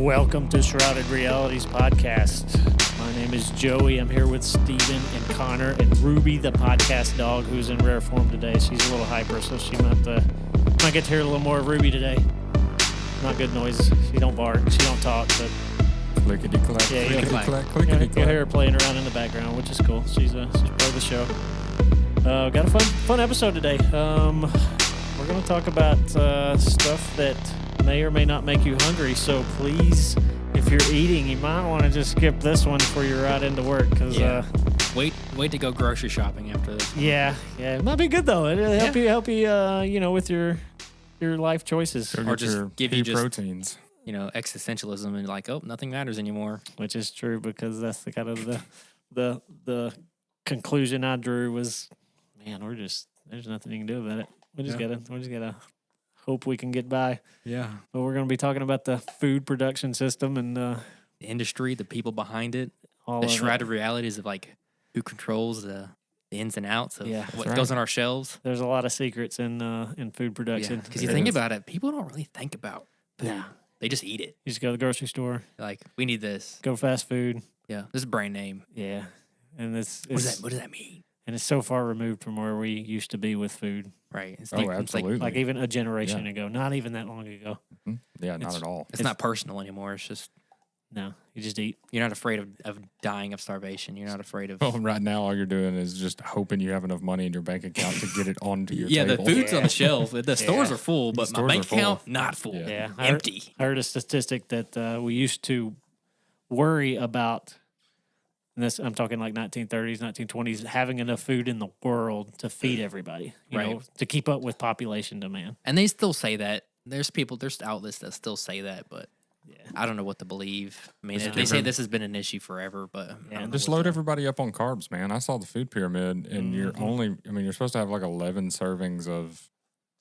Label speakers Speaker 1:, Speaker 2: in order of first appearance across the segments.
Speaker 1: Welcome to Shrouded Realities Podcast. My name is Joey. I'm here with Steven and Connor and Ruby, the podcast dog, who's in rare form today. She's a little hyper, so she might get to hear a little more of Ruby today. Not good noises. She don't bark. She don't talk, but
Speaker 2: clickety-clack,
Speaker 1: yeah,
Speaker 2: clickety-clack.
Speaker 1: You'll hear her playing around in the background, which is cool. She's part of the show. Got a fun episode today. We're going to talk about stuff that may or may not make you hungry. So please, if you're eating, you might want to just skip this one before you're out into work. Cause,
Speaker 3: wait to go grocery shopping after this.
Speaker 1: Yeah, it might be good though. It'll help you, with your life choices,
Speaker 2: Or just
Speaker 3: give you
Speaker 2: proteins.
Speaker 3: Existentialism and like, oh, nothing matters anymore.
Speaker 1: Which is true because that's the kind of the conclusion I drew was, man, there's nothing you can do about it. We just gotta hope we can get by.
Speaker 3: Yeah.
Speaker 1: But we're gonna be talking about the food production system and
Speaker 3: the industry, the people behind it, the shrouded realities of like who controls the ins and outs of what goes on our shelves.
Speaker 1: There's a lot of secrets in food production.
Speaker 3: Because you think about it, people don't really think about food.
Speaker 1: Yeah.
Speaker 3: They just eat it.
Speaker 1: You just go to the grocery store.
Speaker 3: Like, we need this.
Speaker 1: Go fast food.
Speaker 3: Yeah. This is a brand name.
Speaker 1: Yeah. And
Speaker 3: what does that mean?
Speaker 1: And it's so far removed from where we used to be with food.
Speaker 3: Right. It's
Speaker 2: absolutely.
Speaker 1: Like even a generation ago. Not even that long ago.
Speaker 2: Mm-hmm. Yeah, not at all.
Speaker 3: It's not personal anymore. It's just...
Speaker 1: No, you just eat.
Speaker 3: You're not afraid of dying of starvation. You're not afraid of...
Speaker 2: Well, right now, all you're doing is just hoping you have enough money in your bank account to get it onto your table.
Speaker 3: The food's on the shelf. The stores are full, but my bank account, not full.
Speaker 1: Yeah.
Speaker 3: Empty.
Speaker 1: I heard a statistic that we used to worry about, and this I'm talking like 1930s, 1920s, having enough food in the world to feed everybody, you know, to keep up with population demand.
Speaker 3: And they still say that. There's outlets that still say that, but... Yeah. I don't know what to believe. I mean, they say this has been an issue forever, but
Speaker 2: just load everybody up on carbs, man. I saw the food pyramid, and you're supposed to have like 11 servings of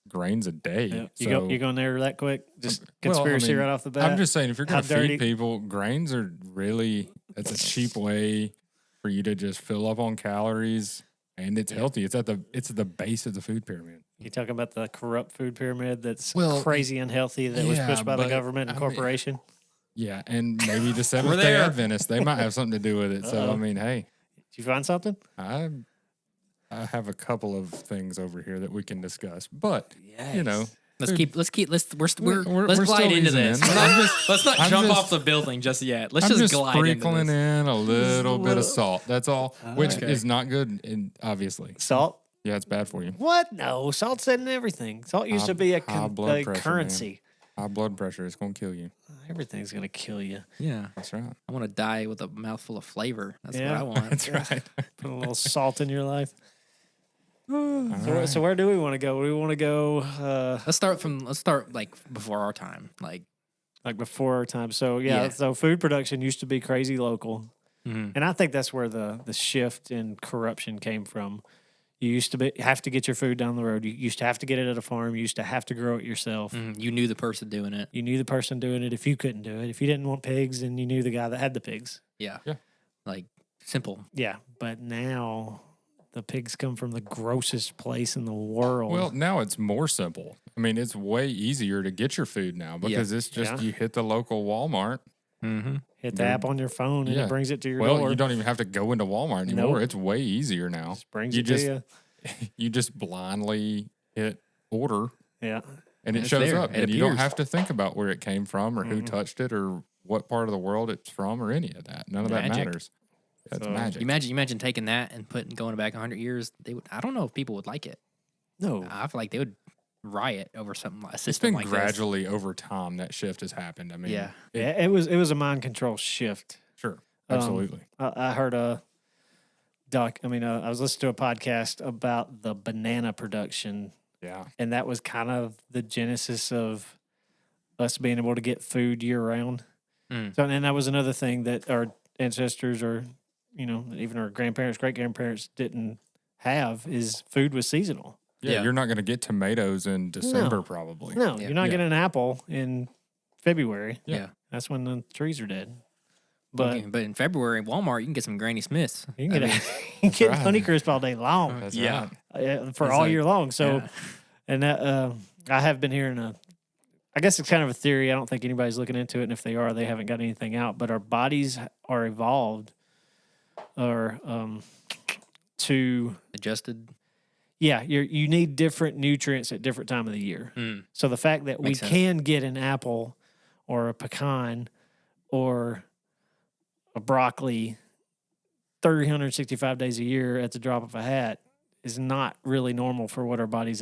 Speaker 2: grains a day.
Speaker 1: Yeah. So, you going there that quick? Just conspiracy right off the bat.
Speaker 2: I'm just saying, if you're going to feed people, grains are really that's a cheap way for you to just fill up on calories, and it's healthy. It's at the base of the food pyramid.
Speaker 1: You talking about the corrupt food pyramid that's crazy unhealthy that was pushed by the government and corporation?
Speaker 2: And maybe the Seventh-day Adventists, they might have something to do with it. So, I mean, hey.
Speaker 1: Did you find something?
Speaker 2: I have a couple of things over here that we can discuss. But,
Speaker 3: let's glide into this. Let's not jump off the building just yet. Let's just glide into this.
Speaker 2: Sprinkling in a little bit of salt. That's all, which is not good, obviously.
Speaker 1: Salt?
Speaker 2: Yeah, it's bad for you.
Speaker 1: What? No, salt's in everything. Salt used to be a currency.
Speaker 2: High blood pressure is going to kill you.
Speaker 1: Everything's going to kill you.
Speaker 3: Yeah.
Speaker 2: That's right.
Speaker 3: I want to die with a mouthful of flavor. That's what I want.
Speaker 2: That's right.
Speaker 1: Put a little salt in your life. So where do we want to go? We want to go...
Speaker 3: Let's start like before our time. Like
Speaker 1: before our time. So, so food production used to be crazy local. Mm-hmm. And I think that's where the shift in corruption came from. You used to have to get your food down the road. You used to have to get it at a farm. You used to have to grow it yourself.
Speaker 3: You knew the person doing it.
Speaker 1: You knew the person doing it if you couldn't do it. If you didn't want pigs, then you knew the guy that had the pigs.
Speaker 3: Yeah. Like, simple.
Speaker 1: Yeah, but now the pigs come from the grossest place in the world.
Speaker 2: Well, now it's more simple. I mean, it's way easier to get your food now because it's just you hit the local Walmart.
Speaker 3: Mm-hmm.
Speaker 1: Hit the app on your phone and it brings it to your door.
Speaker 2: Well, you don't even have to go into Walmart anymore. Nope. It's way easier now.
Speaker 1: Just brings it to you.
Speaker 2: You just blindly hit order.
Speaker 1: Yeah.
Speaker 2: And it shows up. And you don't have to think about where it came from or who touched it or what part of the world it's from or any of that. None of that matters. That's magic.
Speaker 3: Imagine taking that and going back 100 years. I don't know if people would like it.
Speaker 1: No.
Speaker 3: I feel like they would riot over something like a system like this.
Speaker 2: It's been gradually over time that shift has happened. I mean,
Speaker 1: it was a mind control shift.
Speaker 2: Sure, absolutely.
Speaker 1: I heard I was listening to a podcast about the banana production.
Speaker 2: Yeah,
Speaker 1: and that was kind of the genesis of us being able to get food year round. So, and that was another thing that our ancestors or even our grandparents, great grandparents didn't have is food was seasonal.
Speaker 2: Yeah, you're not going to get tomatoes in December, probably.
Speaker 1: No, you're not getting an apple in February.
Speaker 3: Yeah.
Speaker 1: That's when the trees are dead. But
Speaker 3: in February, in Walmart, you can get some Granny Smiths.
Speaker 1: You can get Honeycrisp all day long.
Speaker 2: That's
Speaker 1: right. For all year long. So, and that, I have been hearing I guess it's kind of a theory. I don't think anybody's looking into it, and if they are, they haven't got anything out. But our bodies are evolved, or to
Speaker 3: adjusted.
Speaker 1: Yeah, you need different nutrients at different time of the year. So the fact that
Speaker 3: Makes
Speaker 1: we
Speaker 3: sense.
Speaker 1: can get an apple or a pecan or a broccoli 365 days a year at the drop of a hat is not really normal for what our bodies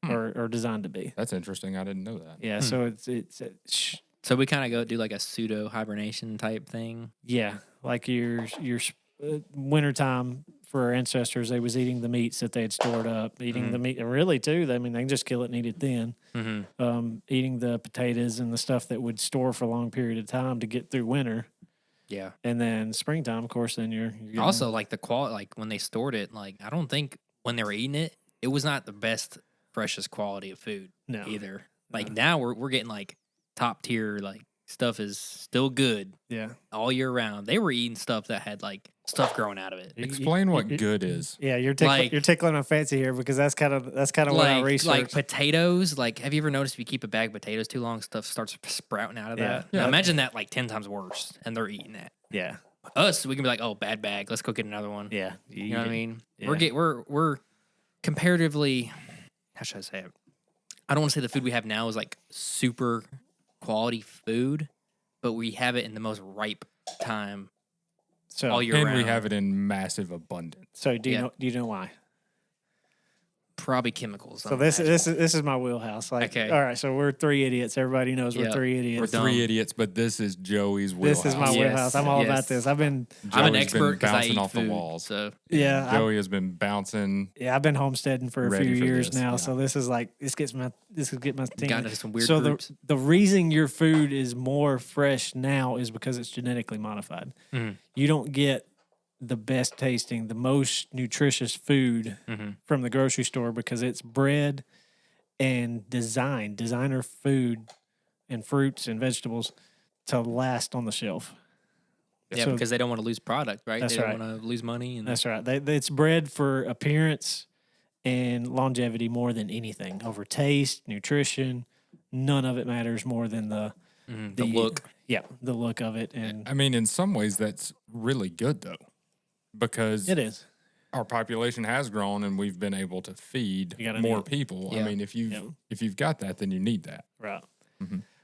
Speaker 1: are designed to be.
Speaker 2: That's interesting. I didn't know that.
Speaker 1: Yeah, so it's
Speaker 3: So we kind of go do like a pseudo hibernation type thing.
Speaker 1: yeah, like your wintertime for our ancestors, they was eating the meats that they had stored up, eating the meat, and really too. They can just kill it and eat it then. Eating the potatoes and the stuff that would store for a long period of time to get through winter.
Speaker 3: Yeah,
Speaker 1: and then springtime, of course, then you're
Speaker 3: also like the quality. Like when they stored it, like I don't think when they were eating it, it was not the best, freshest quality of food.
Speaker 1: No.
Speaker 3: Either. Like now we're getting like top tier like stuff is still good.
Speaker 1: Yeah.
Speaker 3: All year round. They were eating stuff that had like stuff growing out of it.
Speaker 2: Explain what good is.
Speaker 1: Yeah, you're tickling my fancy here because that's kind of what I researched.
Speaker 3: Like potatoes. Like, have you ever noticed if you keep a bag of potatoes too long, stuff starts sprouting out of that?
Speaker 2: Yeah.
Speaker 3: Now, imagine that like 10 times worse, and they're eating that.
Speaker 1: Yeah.
Speaker 3: Us, we can be like, oh, bad bag. Let's go get another one.
Speaker 1: Yeah.
Speaker 3: You know what I mean?
Speaker 1: Yeah.
Speaker 3: We're comparatively. How should I say it? I don't want to say the food we have now is like super quality food, but we have it in the most ripe time all year round.
Speaker 2: And we have it in massive abundance.
Speaker 1: So do you know why?
Speaker 3: Probably chemicals.
Speaker 1: So this is my wheelhouse. Like,
Speaker 3: okay.
Speaker 1: All right. So we're three idiots. Everybody knows we're three idiots.
Speaker 2: We're three idiots, but this is Joey's wheelhouse.
Speaker 1: This is my wheelhouse. I'm all about this. I'm an
Speaker 3: expert because I eat
Speaker 2: off
Speaker 3: food,
Speaker 2: the walls.
Speaker 3: So
Speaker 1: yeah,
Speaker 2: Joey has been bouncing.
Speaker 1: Yeah, I've been homesteading for a few years now.
Speaker 2: Yeah.
Speaker 1: So this is like this gets my team.
Speaker 3: Got into some weird
Speaker 1: so
Speaker 3: groups.
Speaker 1: the reason your food is more fresh now is because it's genetically modified. You don't get the best tasting, the most nutritious food from the grocery store because it's bred and designer food and fruits and vegetables to last on the shelf.
Speaker 3: Yeah, so, because they don't want to lose product, right?
Speaker 1: That's
Speaker 3: they
Speaker 1: right.
Speaker 3: don't want to lose money. And
Speaker 1: that's right. It's bred for appearance and longevity more than anything. Over taste, nutrition, none of it matters more than the
Speaker 3: look.
Speaker 1: Yeah, the look of it. And
Speaker 2: I mean, in some ways, that's really good though, because
Speaker 1: it is.
Speaker 2: Our population has grown, and we've been able to feed more people.
Speaker 3: Yeah.
Speaker 2: I mean, if you've got that, then you need that.
Speaker 1: Right.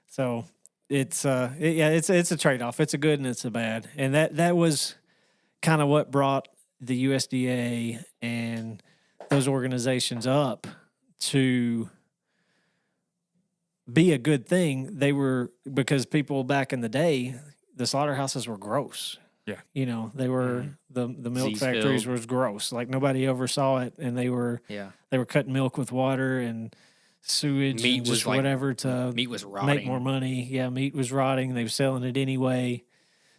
Speaker 1: So it's it's a trade off. It's a good and it's a bad, and that was kind of what brought the USDA and those organizations up to be a good thing. They were, because people back in the day, the slaughterhouses were gross.
Speaker 2: Yeah.
Speaker 1: You know, they were the milk
Speaker 3: Disease
Speaker 1: factories
Speaker 3: filled.
Speaker 1: was gross. Like nobody oversaw it, and they were cutting milk with water and sewage
Speaker 3: Meat
Speaker 1: and just
Speaker 3: was like-
Speaker 1: whatever to
Speaker 3: meat was rotting.
Speaker 1: make more money. Yeah, meat was rotting. They were selling it anyway.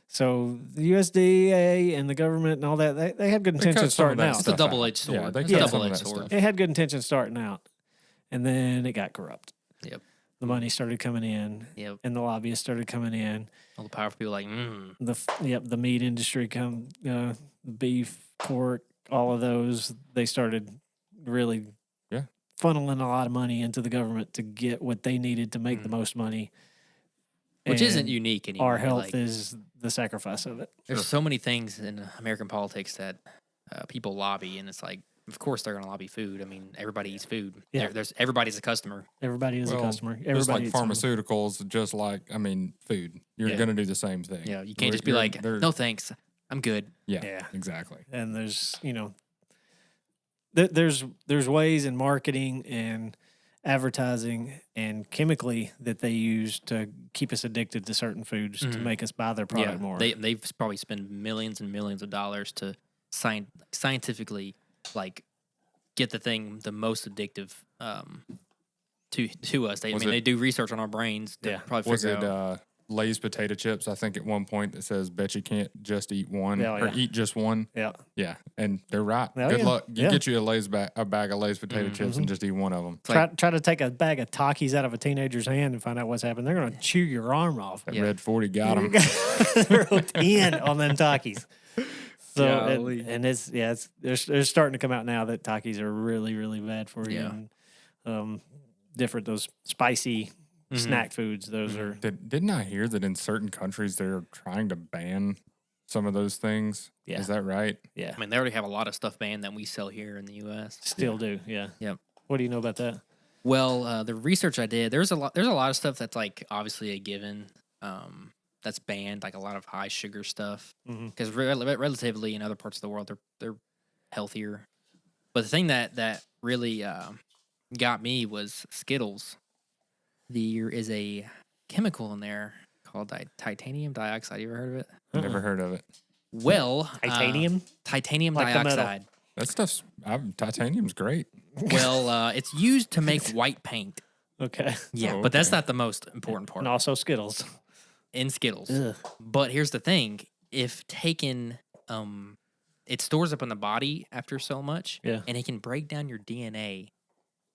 Speaker 1: So the USDA and the government and all that, they had good intentions starting out.
Speaker 3: It's a double-edged sword.
Speaker 2: Yeah, they
Speaker 3: It's
Speaker 2: cut
Speaker 3: a
Speaker 2: some of
Speaker 3: double-edged
Speaker 2: that
Speaker 3: sword.
Speaker 2: stuff.
Speaker 1: They had good intentions starting out, and then it got corrupt.
Speaker 3: Yep.
Speaker 1: The money started coming in,
Speaker 3: Yep.
Speaker 1: and the lobbyists started coming in.
Speaker 3: All the powerful people like,
Speaker 1: The meat industry beef, pork, all of those, they started really funneling a lot of money into the government to get what they needed to make the most money.
Speaker 3: which
Speaker 1: And
Speaker 3: isn't unique anymore.
Speaker 1: Our health
Speaker 3: Like,
Speaker 1: is the sacrifice of it.
Speaker 3: There's so many things in American politics that people lobby, and it's like, of course they're going to lobby food. I mean, everybody eats food.
Speaker 1: Yeah.
Speaker 3: Everybody's a customer.
Speaker 1: Everybody is a customer.
Speaker 2: Just
Speaker 1: Everybody
Speaker 2: like
Speaker 1: eats something.
Speaker 2: pharmaceuticals, just like, food. You're going to do the same thing.
Speaker 3: Yeah, you can't just be like, no thanks, I'm good.
Speaker 2: Yeah, exactly.
Speaker 1: And there's, there's ways in marketing and advertising and chemically that they use to keep us addicted to certain foods to make us buy their product more.
Speaker 3: They've probably spent millions and millions of dollars to scientifically like get the thing the most addictive to us. They do research on our brains to probably
Speaker 2: Was
Speaker 3: figure
Speaker 2: it
Speaker 3: out.
Speaker 2: Lay's potato chips? I think at one point it says, bet you can't just eat one or eat just one.
Speaker 1: Yeah.
Speaker 2: Yeah. And they're right.
Speaker 1: Oh,
Speaker 2: Good
Speaker 1: yeah.
Speaker 2: luck. You
Speaker 1: Yeah.
Speaker 2: get you a bag of Lay's potato chips and just eat one of them.
Speaker 1: Try to take a bag of Takis out of a teenager's hand and find out what's happened. They're going to chew your arm off.
Speaker 2: That Red 40 got them.
Speaker 1: They're hooked in on them Takis. So
Speaker 3: Golly.
Speaker 1: and they're starting to come out now that Takis are really, really bad for you.
Speaker 3: Yeah.
Speaker 1: And, different those spicy snack foods. Those are
Speaker 2: Didn't I hear that in certain countries they're trying to ban some of those things?
Speaker 1: Yeah.
Speaker 2: Is that right?
Speaker 1: yeah,
Speaker 3: I mean, they already have a lot of stuff banned that we sell here in the U.S.
Speaker 1: still do. Yeah.
Speaker 3: Yep.
Speaker 1: What do you know about that?
Speaker 3: Well, the research I did, there's a lot of stuff that's like obviously a given, that's banned, like a lot of high sugar stuff,
Speaker 1: Mhm.
Speaker 3: because relatively in other parts of the world they're healthier. But the thing that really got me was Skittles. There is a chemical in there called titanium dioxide. You ever heard of it?
Speaker 2: Never heard of it.
Speaker 3: Well,
Speaker 1: Titanium?
Speaker 3: titanium
Speaker 1: Like the metal.
Speaker 3: dioxide.
Speaker 2: That stuff's titanium's great.
Speaker 3: Well, it's used to make white paint.
Speaker 1: Okay.
Speaker 3: Yeah,
Speaker 2: Oh,
Speaker 3: but that's
Speaker 2: okay.
Speaker 3: not the most important part
Speaker 1: And also Skittles.
Speaker 3: in Skittles.
Speaker 1: Ugh.
Speaker 3: But here's the thing: if taken, it stores up in the body after so much,
Speaker 1: Yeah.
Speaker 3: and it can break down your DNA,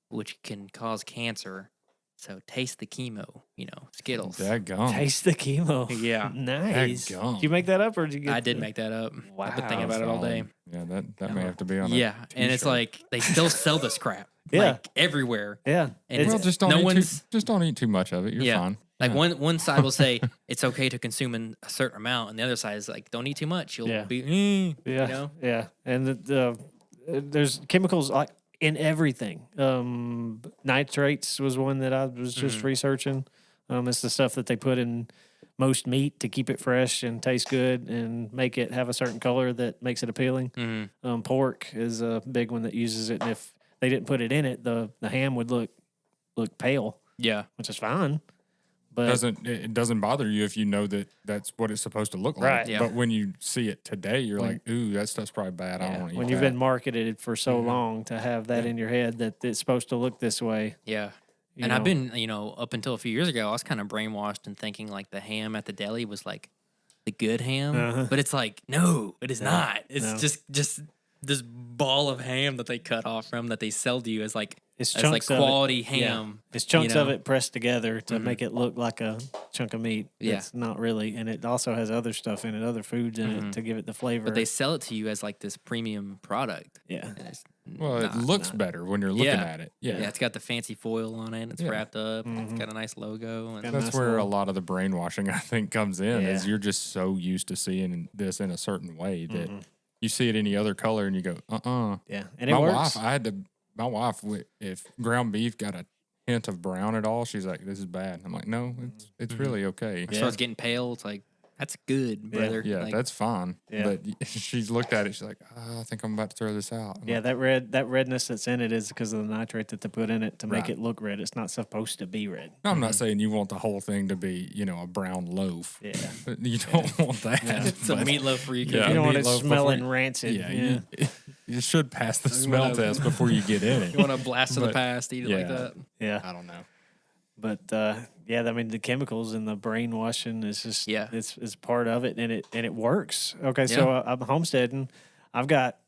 Speaker 3: which can cause cancer. So taste the chemo, Skittles.
Speaker 2: Daggum.
Speaker 1: Taste the chemo.
Speaker 3: Yeah.
Speaker 1: Nice.
Speaker 2: Dadgum.
Speaker 1: Did you make that up or did you get
Speaker 3: I did make that up. I've been thinking
Speaker 1: Wow.
Speaker 3: about it all day.
Speaker 2: Yeah, that may have to be on.
Speaker 3: Yeah,
Speaker 2: a
Speaker 3: and it's
Speaker 2: t-shirt.
Speaker 3: like they still sell this crap,
Speaker 1: Yeah.
Speaker 3: like everywhere.
Speaker 1: Yeah.
Speaker 3: And
Speaker 2: Well,
Speaker 3: it's-
Speaker 2: just don't
Speaker 3: no
Speaker 2: eat
Speaker 3: one's
Speaker 2: just don't eat too much of it. You're
Speaker 3: Yeah.
Speaker 2: fine.
Speaker 3: like
Speaker 2: Yeah.
Speaker 3: one side will say it's okay to consume in a certain amount, and the other side is like don't eat too much. You'll
Speaker 1: Yeah.
Speaker 3: be
Speaker 1: Yeah.
Speaker 3: you know?
Speaker 1: Yeah. And there's chemicals like in everything. Nitrates was one that I was just researching. It's the stuff that they put in most meat to keep it fresh and taste good and make it have a certain color that makes it appealing.
Speaker 3: Mhm.
Speaker 1: Pork is a big one that uses it, and if they didn't put it in it, the ham would look pale,
Speaker 3: Yeah,
Speaker 1: which is fine. But
Speaker 2: It doesn't bother you if you know that that's what it's supposed to look like.
Speaker 1: Right.
Speaker 3: Yeah.
Speaker 2: But when you see it today, you're
Speaker 1: When-
Speaker 2: like, ooh, that stuff's probably bad. I
Speaker 1: yeah,
Speaker 2: don't want to eat
Speaker 1: when you've
Speaker 2: that.
Speaker 1: been marketed for so long to have that
Speaker 2: Yeah.
Speaker 1: in your head that it's supposed to look this way.
Speaker 3: yeah.
Speaker 1: you
Speaker 3: And I've
Speaker 1: know.
Speaker 3: been, up until a few years ago, I was kind of brainwashed and thinking like the ham at the deli was like the good ham,
Speaker 1: Uh-huh.
Speaker 3: but it's like no, it is
Speaker 1: No,
Speaker 3: not. It's
Speaker 1: no.
Speaker 3: just this ball of ham that they cut off from that they sell to you as like
Speaker 1: It's
Speaker 3: as like
Speaker 1: chunks of it.
Speaker 3: quality
Speaker 1: Yeah.
Speaker 3: ham.
Speaker 1: It's chunks of
Speaker 3: know?
Speaker 1: it pressed together to make it look like a chunk of meat.
Speaker 3: Yeah.
Speaker 1: It's not really, and it also has other stuff in it, other foods in it to give it the flavor.
Speaker 3: But they sell it to you as like this premium product.
Speaker 1: yeah,
Speaker 3: And it's
Speaker 2: Well, it
Speaker 3: not.
Speaker 2: looks better when you're looking
Speaker 3: Yeah.
Speaker 2: at it.
Speaker 3: Yeah, it's got the fancy foil on it. And it's
Speaker 2: Yeah.
Speaker 3: wrapped up. It's got a nice logo. And
Speaker 1: Got
Speaker 2: That's
Speaker 1: nice
Speaker 2: where a
Speaker 1: little-
Speaker 2: lot of the brainwashing, I think, comes in. Is
Speaker 1: Yeah.
Speaker 2: you're just so used to seeing this in a certain way that you see it any other color and you go,
Speaker 1: yeah, and it
Speaker 2: My
Speaker 1: works.
Speaker 2: wife, if ground beef got a hint of brown at all, she's like, this is bad. I'm like, no, it's really okay.
Speaker 3: as far as getting pale, it's like that's good, brother.
Speaker 2: Yeah,
Speaker 3: Like,
Speaker 2: that's fine.
Speaker 1: Yeah.
Speaker 2: But she's looked at it. She's like, I think I'm about to throw this out. I'm
Speaker 1: Yeah,
Speaker 2: like,
Speaker 1: that redness that's in it is because of the nitrate that they put in it to make
Speaker 2: Right.
Speaker 1: it look red. It's not supposed to be red.
Speaker 2: I'm not saying you want the whole thing to be, a brown loaf.
Speaker 1: Yeah.
Speaker 2: But you don't want that.
Speaker 3: it's a
Speaker 2: But-
Speaker 3: meatloaf for you.
Speaker 2: Yeah.
Speaker 1: You don't want it
Speaker 2: meatloaf
Speaker 1: smelling
Speaker 2: before-
Speaker 1: rancid.
Speaker 2: Yeah, you should pass the smell
Speaker 3: wanna-
Speaker 2: test before you get in it.
Speaker 3: You want to blast to the
Speaker 2: But-
Speaker 3: past, eat it like
Speaker 2: yeah.
Speaker 3: that.
Speaker 1: yeah.
Speaker 2: I don't know.
Speaker 1: But yeah, I mean the chemicals and the brainwashing is just it's part of it, and it works. Okay, so I'm homesteading. I've got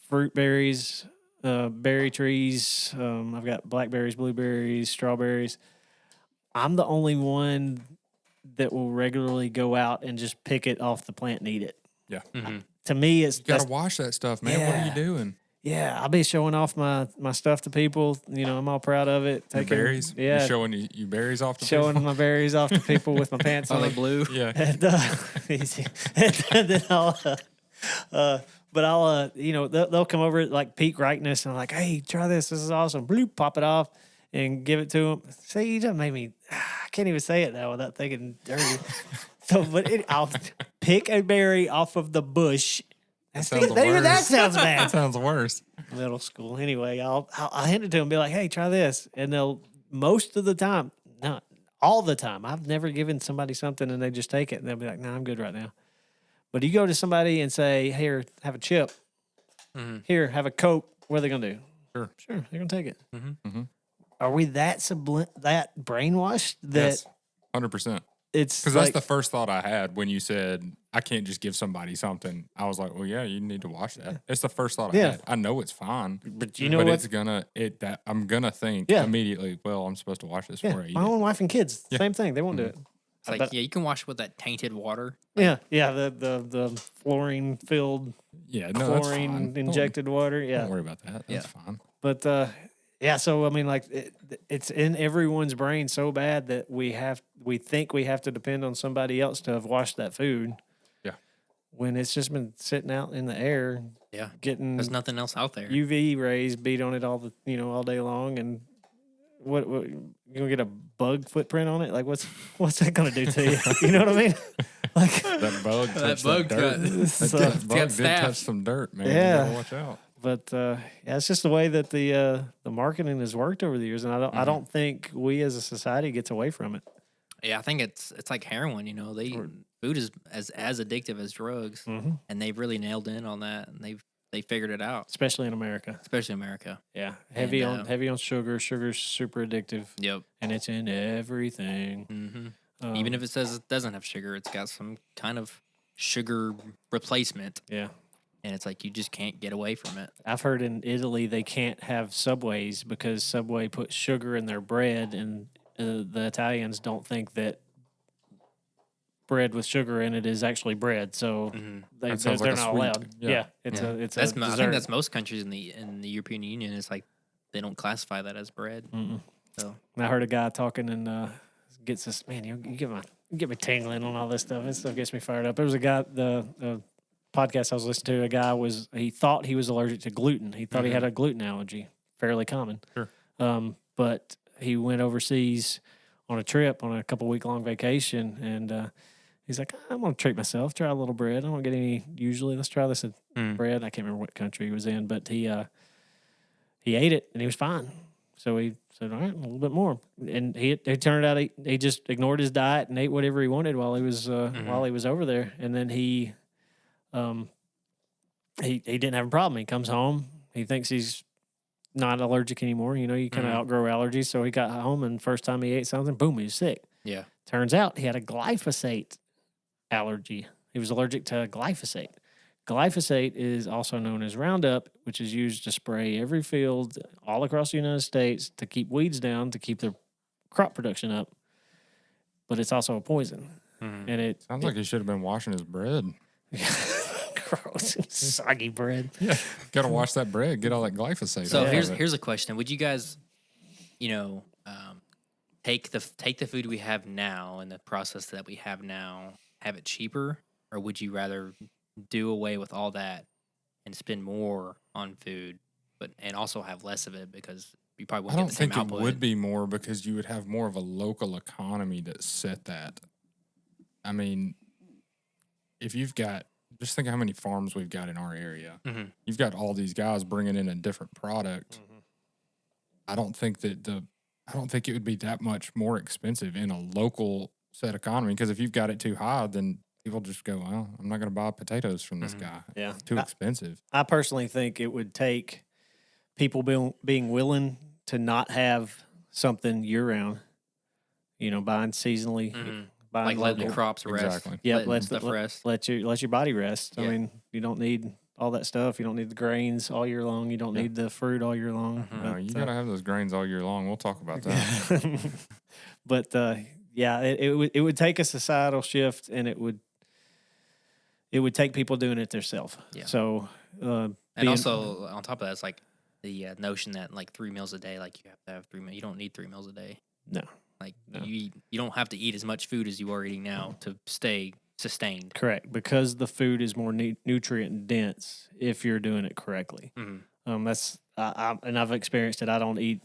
Speaker 1: fruit berries, berry trees. I've got blackberries, blueberries, strawberries. I'm the only one that will regularly go out and just pick it off the plant and eat it.
Speaker 2: Yeah.
Speaker 1: To me, it's
Speaker 2: You got
Speaker 1: that's,
Speaker 2: to wash that stuff, man. What are
Speaker 1: Yeah.
Speaker 2: you doing?
Speaker 1: yeah. I'll be showing off my stuff to people. I'm all proud of it.
Speaker 2: Your berries?
Speaker 1: yeah.
Speaker 2: You're showing you berries off the
Speaker 1: Showing my berries off to people with my pants
Speaker 3: Are
Speaker 1: on.
Speaker 3: they blue?
Speaker 2: Yeah.
Speaker 1: And, easy. And then they'll come over at like peak ripeness and I'm like, hey, try this. This is awesome. Bloop, pop it off and give it to them. See, you just made me, I can't even say it now without thinking dirty. I'll pick a berry off of the bush.
Speaker 2: sounds
Speaker 1: Even
Speaker 2: worse.
Speaker 1: that sounds
Speaker 2: That
Speaker 1: bad.
Speaker 2: sounds worse.
Speaker 1: Middle school. Anyway, I'll hand it to them and be like, hey, try this. And they'll, most of the time, not all the time, I've never given somebody something and they just take it and they'll be like, no, I'm good right now. But you go to somebody and say, here, have a chip. Here, have a Coke. What are they going to do?
Speaker 2: Sure.
Speaker 1: Sure, they're going to take it.
Speaker 2: Mm-hmm.
Speaker 1: Are we that that brainwashed that
Speaker 2: Yes. 100%.
Speaker 1: it's
Speaker 2: Because
Speaker 1: like,
Speaker 2: that's the first thought I had when you said, I can't just give somebody something. I was like, well, yeah, you need to wash that. It's the first thought I
Speaker 1: Yeah.
Speaker 2: had. I know it's fine.
Speaker 1: but you know
Speaker 2: but
Speaker 1: what?
Speaker 2: it's I'm going to think
Speaker 1: Yeah.
Speaker 2: immediately, well, I'm supposed to wash this
Speaker 1: Yeah,
Speaker 2: before I eat
Speaker 1: my
Speaker 2: it.
Speaker 1: own wife and kids,
Speaker 2: Yeah.
Speaker 1: same thing. They won't do it.
Speaker 3: It's like,
Speaker 1: But-
Speaker 3: yeah, you can wash with that tainted water.
Speaker 1: Yeah, the fluorine filled,
Speaker 2: Yeah, no, that's
Speaker 1: chlorine
Speaker 2: fine.
Speaker 1: injected water. Yeah,
Speaker 2: Don't worry about that. That's
Speaker 3: Yeah.
Speaker 2: fine.
Speaker 1: but yeah, so I mean, like it's in everyone's brain so bad that we think we have to depend on somebody else to have washed that food.
Speaker 2: Yeah.
Speaker 1: When it's just been sitting out in the air,
Speaker 3: Yeah.
Speaker 1: getting
Speaker 3: There's nothing else out there.
Speaker 1: UV rays beat on it all day long, and what you gonna get a bug footprint on it? Like what's that gonna do to you? You know what I mean? Like
Speaker 2: That bug touched
Speaker 3: bug
Speaker 2: that dirt.
Speaker 1: So-
Speaker 2: That bug did
Speaker 3: staph.
Speaker 2: touch some dirt, man.
Speaker 1: Yeah.
Speaker 2: You gotta watch out.
Speaker 1: But yeah, it's just the way that the marketing has worked over the years, and I don't think we as a society gets away from it.
Speaker 3: Yeah, I think it's like heroin. You know, food is as addictive as drugs, and they've really nailed in on that, and they figured it out,
Speaker 1: Especially in America.
Speaker 3: especially America.
Speaker 1: Yeah, heavy
Speaker 3: And,
Speaker 1: on sugar. Sugar's super addictive,
Speaker 3: Yep.
Speaker 1: and it's in everything.
Speaker 3: Even if it says it doesn't have sugar, it's got some kind of sugar replacement,
Speaker 1: Yeah,
Speaker 3: and it's like you just can't get away from it.
Speaker 1: I've heard in Italy they can't have Subways because Subway puts sugar in their bread, and the Italians don't think that bread with sugar in it is actually bread, so they're
Speaker 2: That sounds like a
Speaker 1: not
Speaker 2: sweet.
Speaker 1: allowed. Yeah, it's
Speaker 3: Yeah.
Speaker 1: a it's
Speaker 3: That's
Speaker 1: a
Speaker 3: I
Speaker 1: dessert.
Speaker 3: think that's most countries in the European Union. It's like they don't classify that as bread. So
Speaker 1: And I heard a guy talking and gets this man. You get me tingling on all this stuff. This stuff gets me fired up. There was a guy the podcast I was listening to. A guy he thought he was allergic to gluten. He thought he had a gluten allergy, fairly common.
Speaker 2: Sure.
Speaker 1: But he went overseas on a trip on a couple-week long vacation, and he's like, I'm gonna treat myself, try a little bread. I don't get any usually. Let's try this bread. I can't remember what country he was in, but he ate it and he was fine. So he said, all right, a little bit more. And he turned out he just ignored his diet and ate whatever he wanted while he was over there. And then he didn't have a problem. He comes home. He thinks he's not allergic anymore. You know, you kind of outgrow allergies. So he got home, and first time he ate something, boom, he was sick.
Speaker 3: yeah,
Speaker 1: Turns out he had a glyphosate allergy. He was allergic to glyphosate. Glyphosate is also known as Roundup, which is used to spray every field all across the United States to keep weeds down, to keep the crop production up. But it's also a poison. And it
Speaker 2: Sounds like he should have been washing his bread.
Speaker 1: gross, soggy bread.
Speaker 2: Yeah. Gotta wash that bread, get all that glyphosate.
Speaker 3: So
Speaker 2: out of it.
Speaker 3: here's a question: would you guys, take the food we have now and the process that we have now, have it cheaper, or would you rather do away with all that and spend more on food, and also have less of it because you probably
Speaker 2: I
Speaker 3: won't
Speaker 2: don't
Speaker 3: get the same
Speaker 2: think it
Speaker 3: output?
Speaker 2: would be more because you would have more of a local economy that set that. I mean, if you've got, just think of how many farms we've got in our area. You've got all these guys bringing in a different product. I don't think it would be that much more expensive in a local set economy, because if you've got it too high, then people just go, well, I'm not going to buy potatoes from this guy.
Speaker 1: Yeah.
Speaker 2: It's too expensive.
Speaker 1: I personally think it would take people being willing to not have something year-round, buying seasonally, buying
Speaker 3: Like let the
Speaker 1: local.
Speaker 3: crops rest.
Speaker 2: Exactly.
Speaker 1: Yeah,
Speaker 3: letting
Speaker 1: let
Speaker 3: stuff rest.
Speaker 1: let your body rest. I
Speaker 3: Yeah.
Speaker 1: mean, you don't need all that stuff. You don't need the grains all year long. You don't need the fruit all year long.
Speaker 2: No, you got to have those grains all year long. We'll talk about that.
Speaker 1: But yeah, it would take a societal shift, and it would take people doing it themselves.
Speaker 3: Yeah.
Speaker 1: So
Speaker 3: And also on top of that, it's like the notion that like 3 meals a day, like you have to have 3 meals. You don't need 3 meals a day.
Speaker 1: no.
Speaker 3: Like you don't have to eat as much food as you are eating now to stay sustained.
Speaker 1: Correct, because the food is more nutrient dense if you're doing it correctly. That's and I've experienced it. I don't eat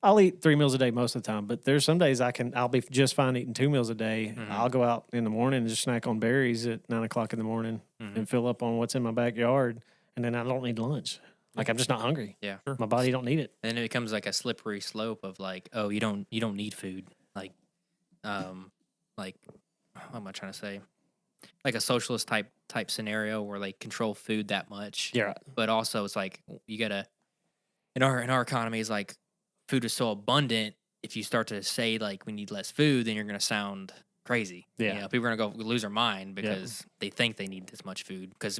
Speaker 1: I'll eat 3 meals a day most of the time, but there's some days I'll be just fine eating 2 meals a day. I'll go out in the morning and just snack on berries at 9 o'clock in the morning and fill up on what's in my backyard, and then I don't need lunch. Like, I'm just not hungry.
Speaker 3: Yeah.
Speaker 1: My body don't need it.
Speaker 3: And then it becomes like a slippery slope of like, oh, you don't need food. Like what am I trying to say? Like a socialist type scenario where they control food that much.
Speaker 1: Yeah, right.
Speaker 3: But also it's like you gotta in our economy is like food is so abundant. If you start to say like we need less food, then you're gonna sound crazy.
Speaker 1: Yeah.
Speaker 3: People are gonna lose their mind because they think they need this much food. Because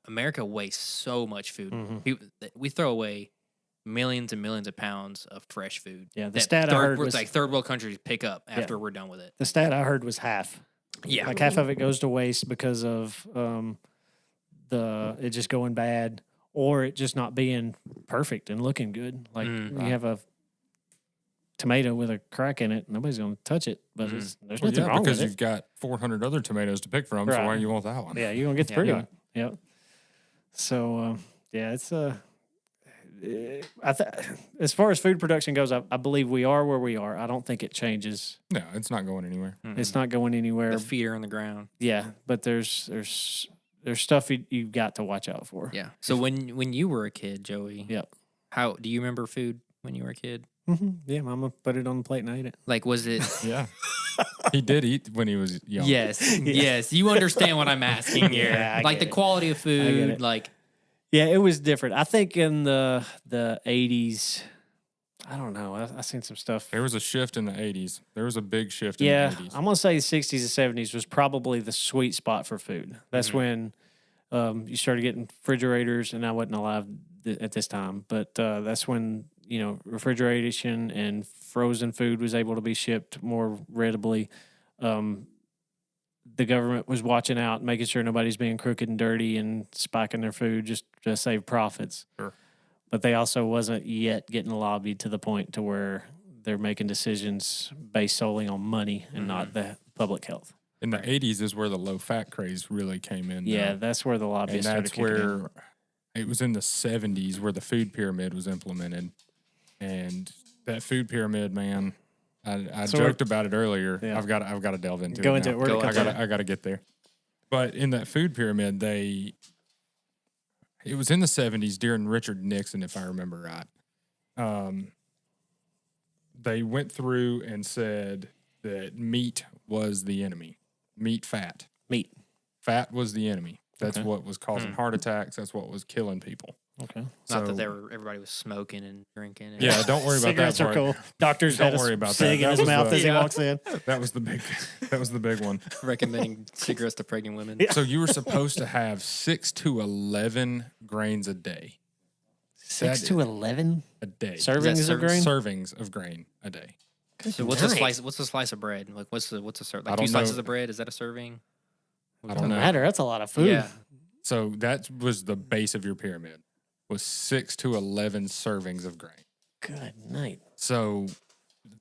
Speaker 3: America wastes so much food. We throw away millions and millions of pounds of fresh food.
Speaker 1: Yeah, the stat I heard was
Speaker 3: like third world countries pick up after we're done with it.
Speaker 1: the stat I heard was half.
Speaker 3: Yeah,
Speaker 1: Like half of it goes to waste because of it just going bad, or it just not being perfect and looking good. Like you
Speaker 2: Right.
Speaker 1: have a tomato with a crack in it, nobody's going to touch it, but there's nothing wrong
Speaker 2: because
Speaker 1: with
Speaker 2: you've got 400 other tomatoes to pick from, so why
Speaker 1: Right.
Speaker 2: you want that one?
Speaker 1: it. Yeah, you're going to get the
Speaker 3: Yeah.
Speaker 1: pretty
Speaker 2: Yeah.
Speaker 1: one. Yep. So, yeah, it's as far as food production goes, I believe we are where we are. I don't think it changes.
Speaker 2: No, it's not going anywhere.
Speaker 1: It's not going anywhere.
Speaker 3: The feeder on the ground.
Speaker 1: Yeah, but there's stuff you've got to watch out for.
Speaker 3: Yeah. So when you were a kid, Joey,
Speaker 1: Yep.
Speaker 3: how do you remember food when you were a kid?
Speaker 1: Yeah, Mama put it on the plate and I ate it.
Speaker 3: Like, was it?
Speaker 2: Yeah. He did eat when he was young.
Speaker 3: Yes. Yes. You understand what I'm asking here.
Speaker 1: Yeah, I
Speaker 3: like
Speaker 1: get
Speaker 3: the
Speaker 1: it.
Speaker 3: quality of
Speaker 1: get
Speaker 3: food.
Speaker 1: it.
Speaker 3: Like,
Speaker 1: Yeah, it was different. I think in the 80s, I don't know. I seen some stuff.
Speaker 2: There was a shift in the 80s. There was a big shift in
Speaker 1: Yeah,
Speaker 2: the 80s.
Speaker 1: I'm gonna say the 60s and 70s was probably the sweet spot for food. That's when you started getting refrigerators, and I wasn't alive at this time, but that's when refrigeration and frozen food was able to be shipped more readily. The government was watching out, making sure nobody's being crooked and dirty and spiking their food just to save profits.
Speaker 2: Sure.
Speaker 1: But they also wasn't yet getting lobbied to the point to where they're making decisions based solely on money and not the public health.
Speaker 2: In the 80s is where the low-fat craze really came in.
Speaker 1: Yeah,
Speaker 2: though.
Speaker 1: that's where the
Speaker 2: And
Speaker 1: lobbyists started
Speaker 2: that's
Speaker 1: kicking in.
Speaker 2: where it was in the 70s where the food pyramid was implemented. And that food pyramid, man, I
Speaker 1: So
Speaker 2: joked about it earlier.
Speaker 1: Yeah.
Speaker 2: I've got to delve into
Speaker 1: Go
Speaker 2: it.
Speaker 1: into
Speaker 2: now.
Speaker 1: it. Where'd it come from?
Speaker 2: I got to get there. But in that food pyramid, it was in the 70s during Richard Nixon, if I remember right. They went through and said that meat was the enemy. Fat.
Speaker 1: Meat.
Speaker 2: Fat was the enemy. That's
Speaker 1: Okay.
Speaker 2: what was causing heart attacks. That's what was killing people.
Speaker 1: Okay.
Speaker 3: not
Speaker 2: So-
Speaker 3: that everybody was smoking and drinking. And
Speaker 2: Yeah, don't worry about that
Speaker 1: Cigarettes are
Speaker 2: part.
Speaker 1: cool. Doctors
Speaker 2: Don't
Speaker 1: had
Speaker 2: worry
Speaker 1: a
Speaker 2: about
Speaker 1: cig
Speaker 2: that.
Speaker 1: in
Speaker 2: That
Speaker 1: his
Speaker 2: was
Speaker 1: mouth
Speaker 2: the-
Speaker 1: as he
Speaker 3: Yeah.
Speaker 1: walks in.
Speaker 2: That was the big one.
Speaker 3: recommending cigarettes to pregnant women.
Speaker 2: So you were supposed to have 6 to 11 grains a day.
Speaker 1: 6 to 11
Speaker 2: A day.
Speaker 1: servings of
Speaker 3: serv-
Speaker 1: grain.
Speaker 2: Servings of grain a day.
Speaker 3: So what's a slice? What's a slice of bread? Like what's a serving?
Speaker 2: I
Speaker 3: Like
Speaker 2: don't
Speaker 3: 2 slices
Speaker 2: know.
Speaker 3: of bread? Is that a serving?
Speaker 2: I don't
Speaker 1: Doesn't
Speaker 2: know.
Speaker 1: matter. That's a lot of food.
Speaker 3: Yeah.
Speaker 2: So that was the base of your pyramid. Was 6 to 11 servings of grain.
Speaker 1: Good night.
Speaker 2: So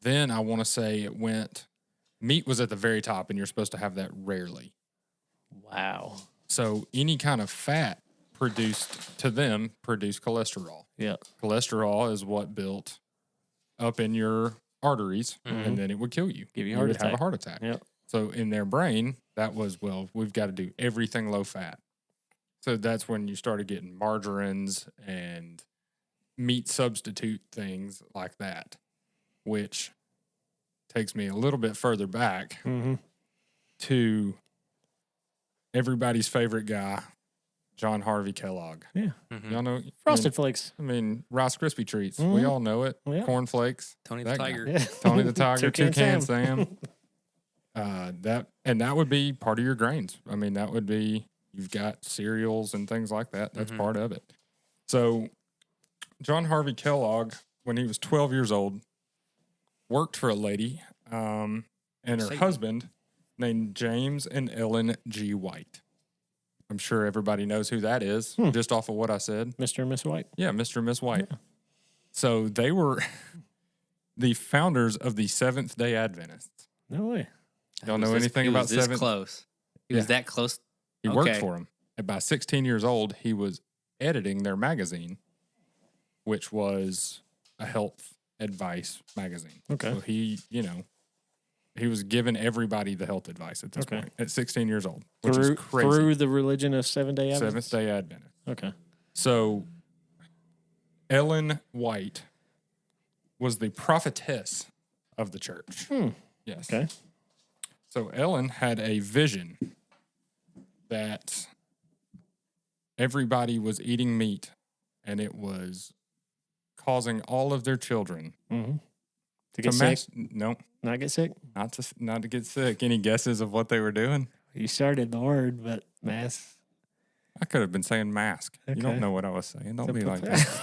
Speaker 2: then I want to say it went. Meat was at the very top, and you're supposed to have that rarely.
Speaker 1: Wow.
Speaker 2: So any kind of fat produced cholesterol.
Speaker 1: Yeah.
Speaker 2: Cholesterol is what built up in your arteries, and then it would kill you.
Speaker 1: Give you a
Speaker 2: You
Speaker 1: heart
Speaker 2: would have a
Speaker 1: attack.
Speaker 2: heart attack.
Speaker 1: Yep.
Speaker 2: So in their brain, that was, well, we've got to do everything low fat. So that's when you started getting margarines and meat substitute things like that, which takes me a little bit further back
Speaker 1: Mm-hmm.
Speaker 2: to everybody's favorite guy, John Harvey Kellogg.
Speaker 1: Yeah.
Speaker 2: Y'all know
Speaker 1: Frosted Flakes.
Speaker 2: I mean, Rice Krispie treats. We all know it.
Speaker 1: Yeah.
Speaker 2: Corn Flakes.
Speaker 3: Tony
Speaker 2: that
Speaker 3: the
Speaker 2: guy.
Speaker 3: Tiger.
Speaker 1: Yeah.
Speaker 2: Tony the Tiger.
Speaker 1: Toucan
Speaker 2: Toucan Sam. That would be part of your grains. I mean, that would be, you've got cereals and things like that. That's part of it. So John Harvey Kellogg, when he was 12 years old, worked for a lady and her
Speaker 3: Satan.
Speaker 2: husband named James and Ellen G. White. I'm sure everybody knows who that is just off of what I said.
Speaker 1: Mr. and Miss White.
Speaker 2: Yeah, Mr. and Miss White. So they were the founders of the Seventh-day Adventists.
Speaker 1: No way.
Speaker 2: Y'all know anything about
Speaker 3: this
Speaker 2: Seventh?
Speaker 3: close? He was
Speaker 2: Yeah.
Speaker 3: that close.
Speaker 2: He worked
Speaker 3: Okay.
Speaker 2: for them. And by 16 years old, he was editing their magazine, which was a health advice magazine.
Speaker 1: Okay.
Speaker 2: So he was giving everybody the health advice at this
Speaker 1: Okay.
Speaker 2: point at 16 years old, which is crazy.
Speaker 1: Through the religion of Seventh-day Adventists?
Speaker 2: Seventh-day Adventist.
Speaker 1: Okay.
Speaker 2: So Ellen White was the prophetess of the church. Yes.
Speaker 1: Okay.
Speaker 2: So Ellen had a vision that everybody was eating meat and it was causing all of their children
Speaker 1: Mm-hmm. To
Speaker 2: to
Speaker 1: get sick?
Speaker 2: no,
Speaker 1: Not get sick?
Speaker 2: not to get sick. Any guesses of what they were doing?
Speaker 1: You started the word, but mass.
Speaker 2: I could have been saying mask. You
Speaker 1: Okay.
Speaker 2: don't know what I was saying. Don't be like that.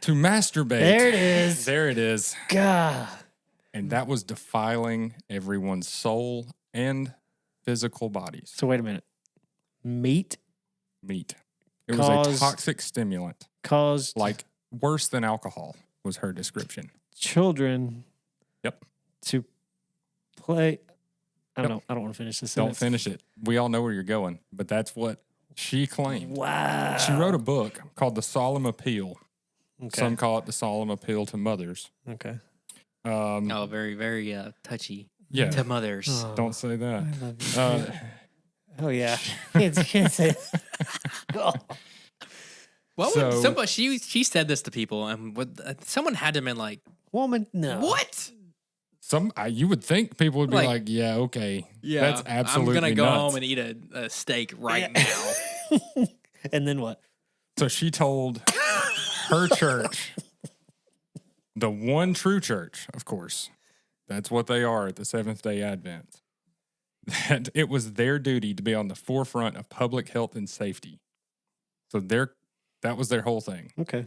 Speaker 2: To masturbate.
Speaker 1: There it is.
Speaker 2: There it is.
Speaker 1: God.
Speaker 2: And that was defiling everyone's soul and physical bodies.
Speaker 1: So wait a minute. Meat
Speaker 2: It was a toxic stimulant,
Speaker 1: caused
Speaker 2: like worse than alcohol was her description.
Speaker 1: children
Speaker 2: Yep.
Speaker 1: to play. I don't know. I don't want to finish this.
Speaker 2: Don't finish it. We all know where you're going, but that's what she claimed.
Speaker 1: Wow.
Speaker 2: She wrote a book called The Solemn Appeal.
Speaker 1: Okay.
Speaker 2: Some call it The Solemn Appeal to Mothers.
Speaker 1: Okay.
Speaker 3: Very, very touchy
Speaker 2: Yeah.
Speaker 3: to mothers.
Speaker 1: Oh,
Speaker 2: Don't say that.
Speaker 1: I love you. Oh yeah. Can't say. Oh.
Speaker 3: What
Speaker 2: So-
Speaker 3: would somebody? She said this to people, and someone had to have been like,
Speaker 1: Woman, no.
Speaker 3: "What?
Speaker 2: You would think people would be
Speaker 3: Like-
Speaker 2: like, yeah, okay. That's absolutely
Speaker 3: I'm gonna go
Speaker 2: nuts.
Speaker 3: home and eat a steak right now."
Speaker 1: And then what?
Speaker 2: So she told her church, the one true church, of course, that's what they are at the Seventh-day Advent, that it was their duty to be on the forefront of public health and safety. So that was their whole thing.
Speaker 1: Okay.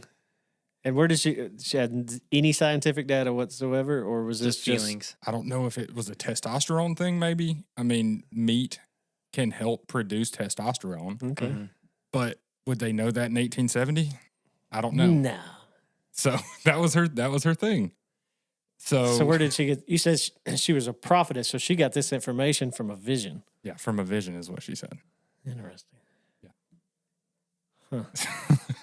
Speaker 1: And where did she had any scientific data whatsoever, or was this
Speaker 3: Just feelings.
Speaker 2: I don't know if it was a testosterone thing, maybe. I mean, meat can help produce testosterone,
Speaker 1: Okay.
Speaker 3: Mm-hmm.
Speaker 2: but would they know that in 1870? I don't know.
Speaker 1: No.
Speaker 2: So that was her thing. So
Speaker 1: where did she get? You said she was a prophetess, so she got this information from a vision.
Speaker 2: yeah, from a vision is what she said.
Speaker 1: Interesting.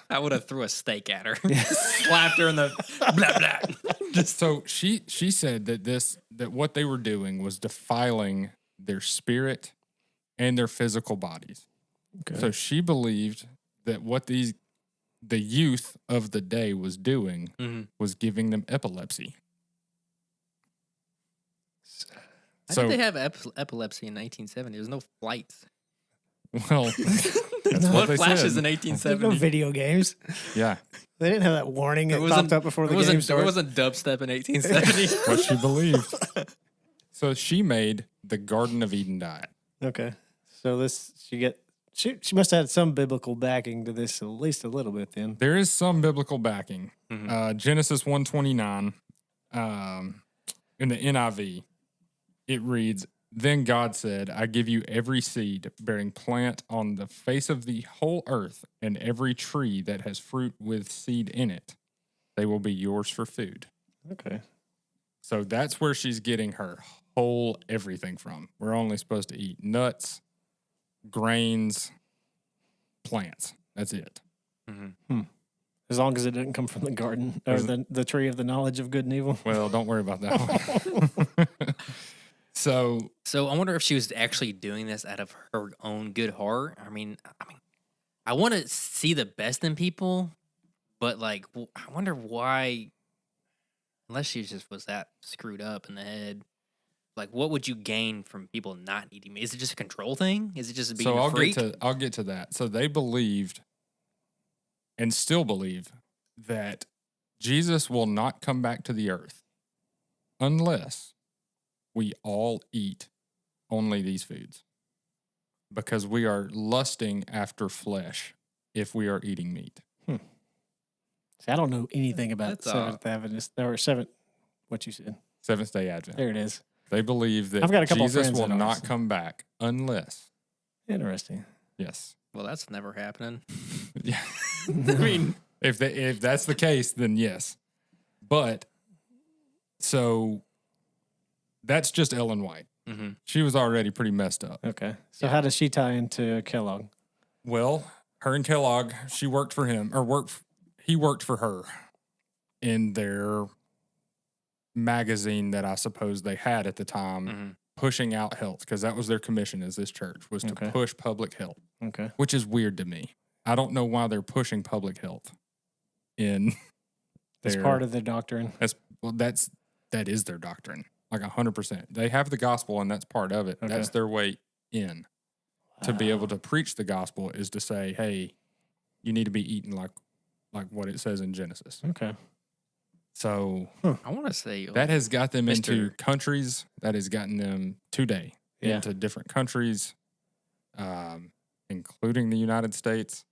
Speaker 3: I would have threw a steak at her, slapped her in the blah blah.
Speaker 2: So she said that what they were doing was defiling their spirit and their physical bodies.
Speaker 1: Okay.
Speaker 2: So she believed that what the youth of the day was doing was giving them epilepsy.
Speaker 3: How did they have epilepsy in 1970? There's no flights.
Speaker 2: Well, that's what they
Speaker 3: flashes
Speaker 2: said.
Speaker 3: in
Speaker 1: There's no
Speaker 3: 1870?
Speaker 1: video games.
Speaker 2: Yeah,
Speaker 1: They didn't have that warning that popped up before the game
Speaker 3: There
Speaker 1: started.
Speaker 3: wasn't dubstep in 1870.
Speaker 2: what she believed. So she made the Garden of Eden diet.
Speaker 1: Okay. So she must have had some biblical backing to this, at least a little bit then.
Speaker 2: There is some biblical backing.
Speaker 3: Mhm.
Speaker 2: Genesis 1:29, in the NIV, it reads, "Then God said, I give you every seed bearing plant on the face of the whole earth, and every tree that has fruit with seed in it. They will be yours for food."
Speaker 1: Okay.
Speaker 2: So that's where she's getting her whole everything from. We're only supposed to eat nuts, grains, plants. That's it.
Speaker 1: As long as it didn't come from the garden or the tree of the knowledge of good and evil.
Speaker 2: Well, don't worry about that one. So
Speaker 3: So I wonder if she was actually doing this out of her own good heart. I mean, I want to see the best in people, but like, I wonder why. Unless she just was that screwed up in the head, like, what would you gain from people not eating meat? Is it just a control thing? Is it just being a freak?
Speaker 2: I'll get to that. So they believed and still believe that Jesus will not come back to the earth unless we all eat only these foods, because we are lusting after flesh if we are eating meat.
Speaker 1: See, I don't know anything about
Speaker 3: That's
Speaker 1: Seventh Adventist or what you said.
Speaker 2: Seventh-day Advent.
Speaker 1: There it is.
Speaker 2: They believe that
Speaker 1: I've got a couple
Speaker 2: Jesus
Speaker 1: friends
Speaker 2: will
Speaker 1: that are.
Speaker 2: not come back unless,
Speaker 1: Interesting.
Speaker 2: yes.
Speaker 3: Well, that's never happening.
Speaker 2: Yeah.
Speaker 3: I mean,
Speaker 2: If that's the case, then yes. But so that's just Ellen White.
Speaker 3: mhm.
Speaker 2: She was already pretty messed up.
Speaker 1: Okay. So how does she tie into Kellogg?
Speaker 2: Well, her and Kellogg, she worked for him, or he worked for her in their magazine that I suppose they had at the time,
Speaker 3: Mhm.
Speaker 2: pushing out health, because that was their commission as this church, was to
Speaker 1: Okay.
Speaker 2: push public health,
Speaker 1: Okay.
Speaker 2: which is weird to me. I don't know why they're pushing public health in
Speaker 1: It's part of the doctrine.
Speaker 2: that is their doctrine, like 100%. They have the gospel, and that's part of it.
Speaker 1: Okay.
Speaker 2: That's their way in. To be able to preach the gospel is to say, hey, you need to be eating like what it says in Genesis.
Speaker 1: Okay.
Speaker 2: So
Speaker 3: I want to say
Speaker 2: that has got them into
Speaker 3: Mr.
Speaker 2: countries. That has gotten them today
Speaker 1: Yeah.
Speaker 2: into different countries, including the United States.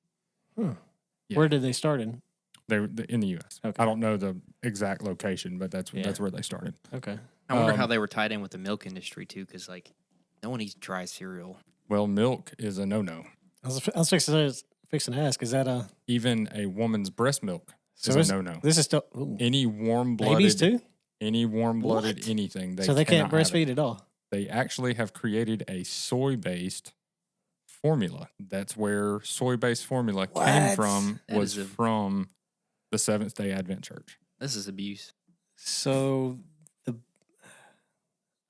Speaker 2: Yeah.
Speaker 1: Where did they start in?
Speaker 2: They're in the U.S.
Speaker 1: Okay.
Speaker 2: I don't know the exact location, but that's where they started.
Speaker 1: Okay.
Speaker 3: I wonder how they were tied in with the milk industry too, because like no one eats dry cereal.
Speaker 2: Well, milk is a no-no.
Speaker 1: I was fixing fixing to ask. Is that a
Speaker 2: Even a woman's breast milk
Speaker 1: so
Speaker 2: is a no-no.
Speaker 1: This is still ooh.
Speaker 2: Any warm-blooded,
Speaker 1: Babies too.
Speaker 2: any warm-blooded
Speaker 1: What?
Speaker 2: anything.
Speaker 1: So they can't
Speaker 2: cannot have it.
Speaker 1: breastfeed at all.
Speaker 2: They actually have created a soy-based formula. That's where soy-based formula came
Speaker 1: What?
Speaker 2: from.
Speaker 3: That
Speaker 2: Was
Speaker 3: is a-
Speaker 2: from the Seventh-day Advent Church.
Speaker 3: This is abuse.
Speaker 1: So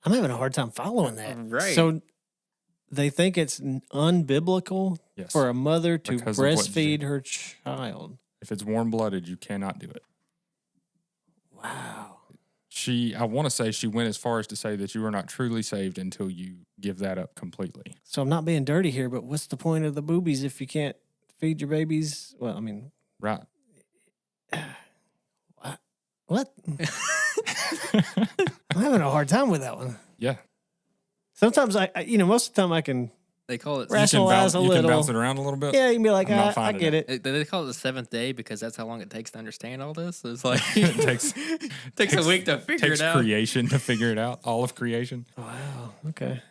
Speaker 1: I'm having a hard time following that.
Speaker 3: Right.
Speaker 1: So they think it's unbiblical
Speaker 2: Yes.
Speaker 1: for a mother to
Speaker 2: Because of what
Speaker 1: breastfeed
Speaker 2: Jim-
Speaker 1: her child.
Speaker 2: If it's warm-blooded, you cannot do it.
Speaker 1: Wow.
Speaker 2: I want to say she went as far as to say that you are not truly saved until you give that up completely.
Speaker 1: So I'm not being dirty here, but what's the point of the boobies if you can't feed your babies? Well, I mean,
Speaker 2: Right.
Speaker 1: what? I'm having a hard time with that one.
Speaker 2: Yeah.
Speaker 1: Sometimes I most of the time I can,
Speaker 3: They call it.
Speaker 1: Rationalize a
Speaker 2: You can
Speaker 1: little.
Speaker 2: bounce it around a little bit.
Speaker 1: yeah, you can be like,
Speaker 2: I'm not
Speaker 1: I
Speaker 2: finding
Speaker 1: get
Speaker 2: it.
Speaker 1: it.
Speaker 3: They call it the seventh day because that's how long it takes to understand all this. So it's like
Speaker 2: It takes
Speaker 3: takes a week to figure
Speaker 2: takes
Speaker 3: it out.
Speaker 2: creation to figure it out. All of creation.
Speaker 1: Wow. Okay.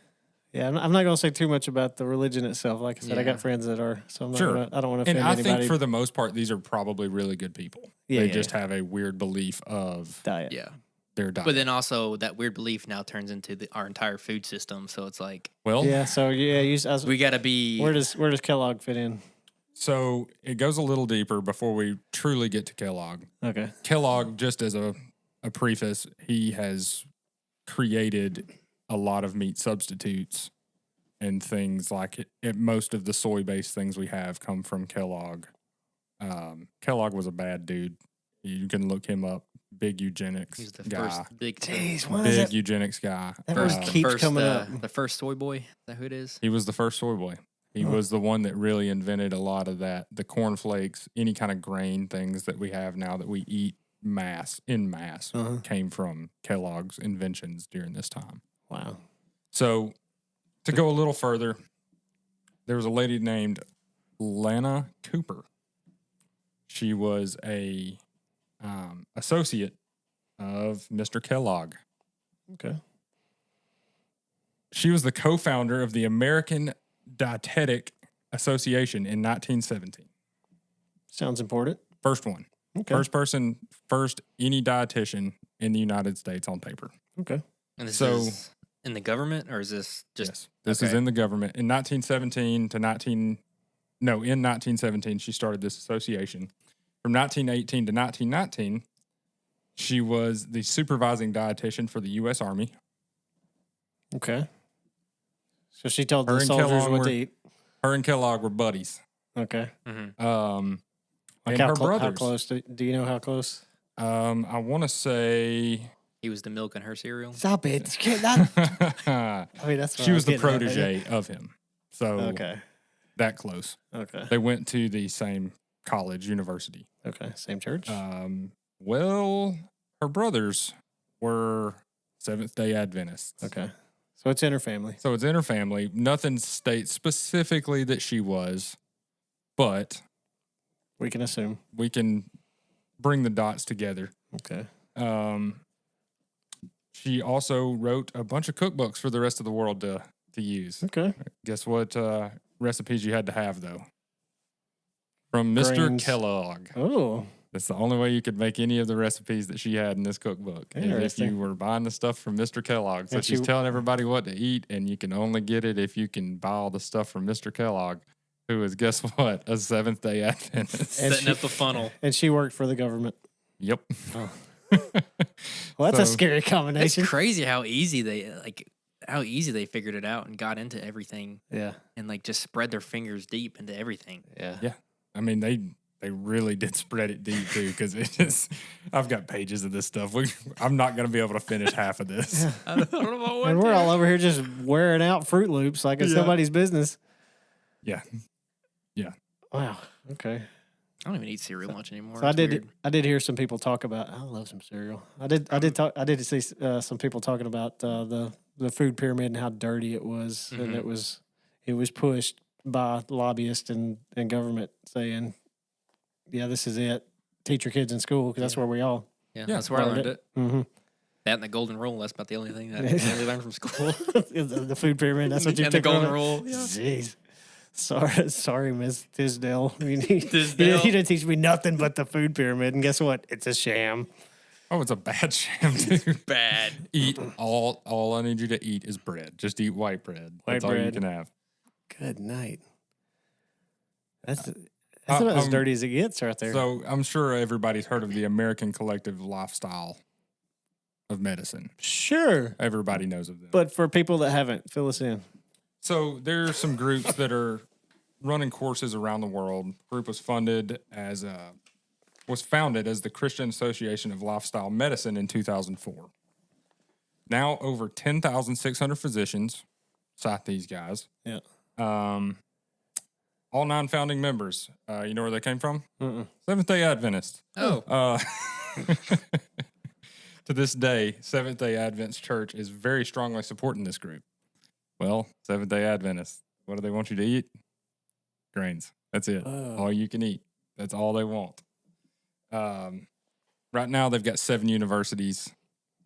Speaker 1: Yeah, I'm not going to say too much about the religion itself. Like I said, I
Speaker 3: Yeah.
Speaker 1: got friends that are, so I'm not
Speaker 2: Sure.
Speaker 1: gonna, I don't want to
Speaker 2: And
Speaker 1: offend
Speaker 2: I
Speaker 1: anybody.
Speaker 2: think for the most part, these are probably really good people.
Speaker 1: Yeah,
Speaker 2: They
Speaker 1: yeah,
Speaker 2: just have a weird belief of
Speaker 1: diet.
Speaker 3: Yeah,
Speaker 2: their diet.
Speaker 3: but then also that weird belief now turns into our entire food system. So it's like
Speaker 2: well,
Speaker 1: Yeah. So
Speaker 3: we got to be.
Speaker 1: where does Kellogg fit in?
Speaker 2: so it goes a little deeper before we truly get to Kellogg.
Speaker 1: Okay.
Speaker 2: Kellogg, just as a preface, he has created a lot of meat substitutes and things like it. Most of the soy-based things we have come from Kellogg. Kellogg was a bad dude. You can look him up. Big eugenics
Speaker 3: He's the
Speaker 2: guy.
Speaker 3: first big.
Speaker 1: Jeez, why is
Speaker 2: Big
Speaker 1: that?
Speaker 2: eugenics guy.
Speaker 1: That word
Speaker 3: First,
Speaker 1: keeps
Speaker 3: first,
Speaker 1: coming up.
Speaker 3: The first soy boy. Is that who it is?
Speaker 2: He was the first soy boy. He was the one that really invented a lot of that. The cornflakes, any kind of grain things that we have now that we eat in mass,
Speaker 1: Uh-huh.
Speaker 2: came from Kellogg's inventions during this time.
Speaker 1: Wow.
Speaker 2: So to go a little further, there was a lady named Lana Cooper. She was a associate of Mr. Kellogg.
Speaker 1: Okay.
Speaker 2: She was the co-founder of the American Dietetic Association in 1917.
Speaker 1: Sounds important.
Speaker 2: First one.
Speaker 1: Okay.
Speaker 2: First any dietitian in the United States on paper.
Speaker 1: Okay.
Speaker 3: And this
Speaker 2: So-
Speaker 3: is in the government, or is this just?
Speaker 2: Yes. This is
Speaker 3: okay.
Speaker 2: in the government. In 1917, she started this association. From 1918 to 1919, she was the supervising dietitian for the U.S. Army.
Speaker 1: Okay. So she told
Speaker 2: Her
Speaker 1: the
Speaker 2: and
Speaker 1: soldiers
Speaker 2: Kellogg
Speaker 1: what
Speaker 2: were-
Speaker 1: to eat.
Speaker 2: Her and Kellogg were buddies.
Speaker 1: Okay.
Speaker 3: Mhm.
Speaker 1: Like
Speaker 2: And
Speaker 1: how,
Speaker 2: her
Speaker 1: how
Speaker 2: brothers.
Speaker 1: close? Do you know how close?
Speaker 2: I want to say
Speaker 3: He was the milk in her cereal.
Speaker 1: Stop it. You can't not. I mean, that's what
Speaker 2: she
Speaker 1: I
Speaker 2: was the
Speaker 1: getting at.
Speaker 2: protege of him. So
Speaker 1: Okay.
Speaker 2: that close.
Speaker 1: Okay.
Speaker 2: They went to the same college, university.
Speaker 1: Okay. Same church.
Speaker 2: Well, her brothers were Seventh-day Adventists.
Speaker 1: Okay. So it's in her family.
Speaker 2: So it's in her family. Nothing states specifically that she was, but
Speaker 1: We can assume.
Speaker 2: we can bring the dots together.
Speaker 1: Okay.
Speaker 2: She also wrote a bunch of cookbooks for the rest of the world to use.
Speaker 1: Okay.
Speaker 2: Guess what recipes you had to have, though? From Mr.
Speaker 1: Grains.
Speaker 2: Kellogg.
Speaker 1: Oh.
Speaker 2: That's the only way you could make any of the recipes that she had in this cookbook. Is if
Speaker 1: Interesting.
Speaker 2: you were buying the stuff from Mr. Kellogg. So
Speaker 1: And
Speaker 2: she's
Speaker 1: she-
Speaker 2: telling everybody what to eat, and you can only get it if you can buy all the stuff from Mr. Kellogg, who is, guess what, a Seventh-day Adventist.
Speaker 1: And
Speaker 3: Setting up the funnel.
Speaker 1: And she worked for the government.
Speaker 2: Yep.
Speaker 1: Oh. Well, that's a
Speaker 2: So-
Speaker 1: scary
Speaker 3: It's
Speaker 1: combination.
Speaker 3: crazy how easy they figured it out and got into everything
Speaker 1: Yeah.
Speaker 3: and like just spread their fingers deep into everything.
Speaker 1: Yeah.
Speaker 2: Yeah. I mean, they really did spread it deep, too, because it just, I've got pages of this stuff. I'm not going to be able to finish half of this.
Speaker 3: I don't know about what.
Speaker 1: And we're all over here just wearing out Fruit Loops like it's
Speaker 2: Yeah.
Speaker 1: nobody's business.
Speaker 2: Yeah.
Speaker 1: Wow. Okay.
Speaker 3: I don't even eat cereal much anymore.
Speaker 1: So I
Speaker 3: It's
Speaker 1: did.
Speaker 3: weird.
Speaker 1: I did hear some people talk about. I love some cereal. I did see some people talking about the food pyramid and how dirty it was, and
Speaker 3: Mhm.
Speaker 1: it was pushed by lobbyists and government saying, "Yeah, this is it. Teach your kids in school because that's where we all."
Speaker 3: Yeah,
Speaker 2: Yeah,
Speaker 3: that's where I
Speaker 1: learned
Speaker 3: learned
Speaker 1: it.
Speaker 3: it.
Speaker 1: Mm-hmm.
Speaker 3: That and the golden rule. That's about the only thing that I really learned from school.
Speaker 1: the food pyramid. That's what you
Speaker 3: and the
Speaker 1: took from
Speaker 3: golden
Speaker 1: it?
Speaker 3: rule. Yeah.
Speaker 1: Jeez. Sorry, Miss Tisdale.
Speaker 3: Tisdale.
Speaker 1: You didn't teach me nothing but the food pyramid, and guess what? It's a sham.
Speaker 2: Oh, it's a bad sham too.
Speaker 3: Bad.
Speaker 2: Eat all I need you to eat is bread. Just eat white bread. That's all you
Speaker 1: bread.
Speaker 2: can have.
Speaker 1: Good night. That's about as dirty as it gets right there.
Speaker 2: So I'm sure everybody's heard of the American Collective Lifestyle of Medicine.
Speaker 1: Sure.
Speaker 2: Everybody knows of them.
Speaker 1: But for people that haven't, fill us in.
Speaker 2: So there are some groups that are running courses around the world. The group was founded as the Christian Association of Lifestyle Medicine in 2004. Now over 10,600 physicians cite these guys.
Speaker 1: Yeah.
Speaker 2: All 9 founding members. You know where they came from?
Speaker 1: Mm-mm.
Speaker 2: Seventh-day Adventists.
Speaker 3: Oh.
Speaker 2: To this day, Seventh-day Adventist Church is very strongly supporting this group. Well, Seventh-day Adventists, what do they want you to eat? Grains. That's it. All you can eat. That's all they want. Right now, they've got 7 universities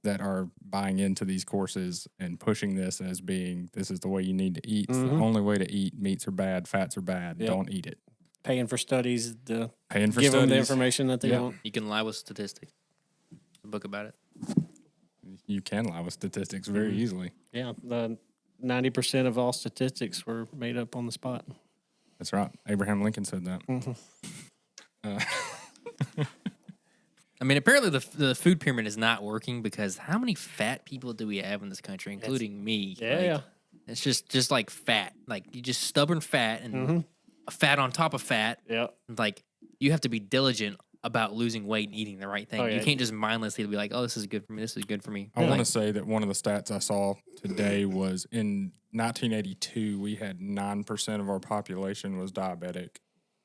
Speaker 2: that are buying into these courses and pushing this as being, this is the way you need to eat. It's the only way to eat. Meats are bad. Fats are bad.
Speaker 1: Yep.
Speaker 2: Don't eat it.
Speaker 1: Paying for studies to
Speaker 2: Paying for
Speaker 1: give
Speaker 2: studies.
Speaker 1: them the information that they
Speaker 2: Yep.
Speaker 1: want.
Speaker 3: You can lie with statistics. A book about it.
Speaker 2: You can lie with statistics very easily.
Speaker 1: Yeah, the 90% of all statistics were made up on the spot.
Speaker 2: That's right. Abraham Lincoln said that.
Speaker 3: I mean, apparently the food pyramid is not working because how many fat people do we have in this country, including me?
Speaker 1: Yeah,
Speaker 3: Like,
Speaker 1: yeah.
Speaker 3: It's just like fat. Like you just stubborn fat and a fat on top of fat.
Speaker 1: Yeah.
Speaker 3: Like you have to be diligent about losing weight and eating the right thing.
Speaker 1: Oh, yeah.
Speaker 3: You can't just mindlessly be like, oh, this is good for me. This is good for me.
Speaker 2: I want to
Speaker 3: Like,
Speaker 2: say that one of the stats I saw today was in 1982, we had 9% of our population was diabetic.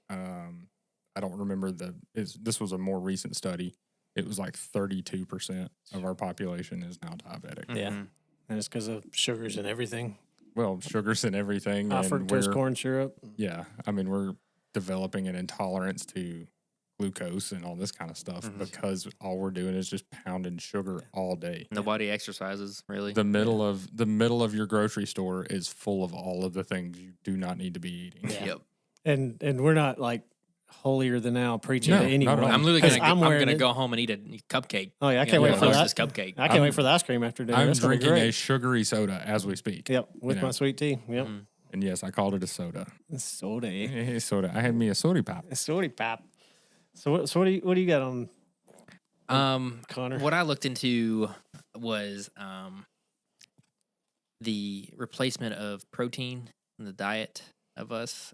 Speaker 2: I don't remember this was a more recent study. It was like 32% of our population is now diabetic.
Speaker 1: Yeah. And it's because of sugars and everything.
Speaker 2: Well, sugars and everything.
Speaker 1: High
Speaker 2: and
Speaker 1: fructose corn syrup.
Speaker 2: Yeah. I mean, we're developing an intolerance to glucose and all this kind of stuff because all we're doing is just pounding sugar all day.
Speaker 3: Nobody exercises really.
Speaker 2: The middle of your grocery store is full of all of the things you do not need to be eating.
Speaker 3: Yep.
Speaker 1: And we're not like holier than thou preaching
Speaker 2: No,
Speaker 1: to anyone.
Speaker 2: not at all.
Speaker 3: I'm literally
Speaker 1: 'Cause
Speaker 3: gonna
Speaker 1: I'm wearing it.
Speaker 3: go home and eat a cupcake.
Speaker 1: Oh yeah, I
Speaker 3: You
Speaker 1: can't
Speaker 3: know,
Speaker 1: wait for that.
Speaker 3: Hostess cupcake.
Speaker 1: I can't wait for the ice cream after dinner.
Speaker 2: I'm
Speaker 1: That's gonna be
Speaker 2: drinking a
Speaker 1: great.
Speaker 2: sugary soda as we speak.
Speaker 1: Yep, with
Speaker 2: You know.
Speaker 1: my sweet tea. Yep.
Speaker 2: And yes, I called it a soda.
Speaker 1: Soda.
Speaker 2: Hey, soda. I had me a soda pop.
Speaker 1: A soda pop. So what do you got on Connor?
Speaker 3: What I looked into was the replacement of protein in the diet of us.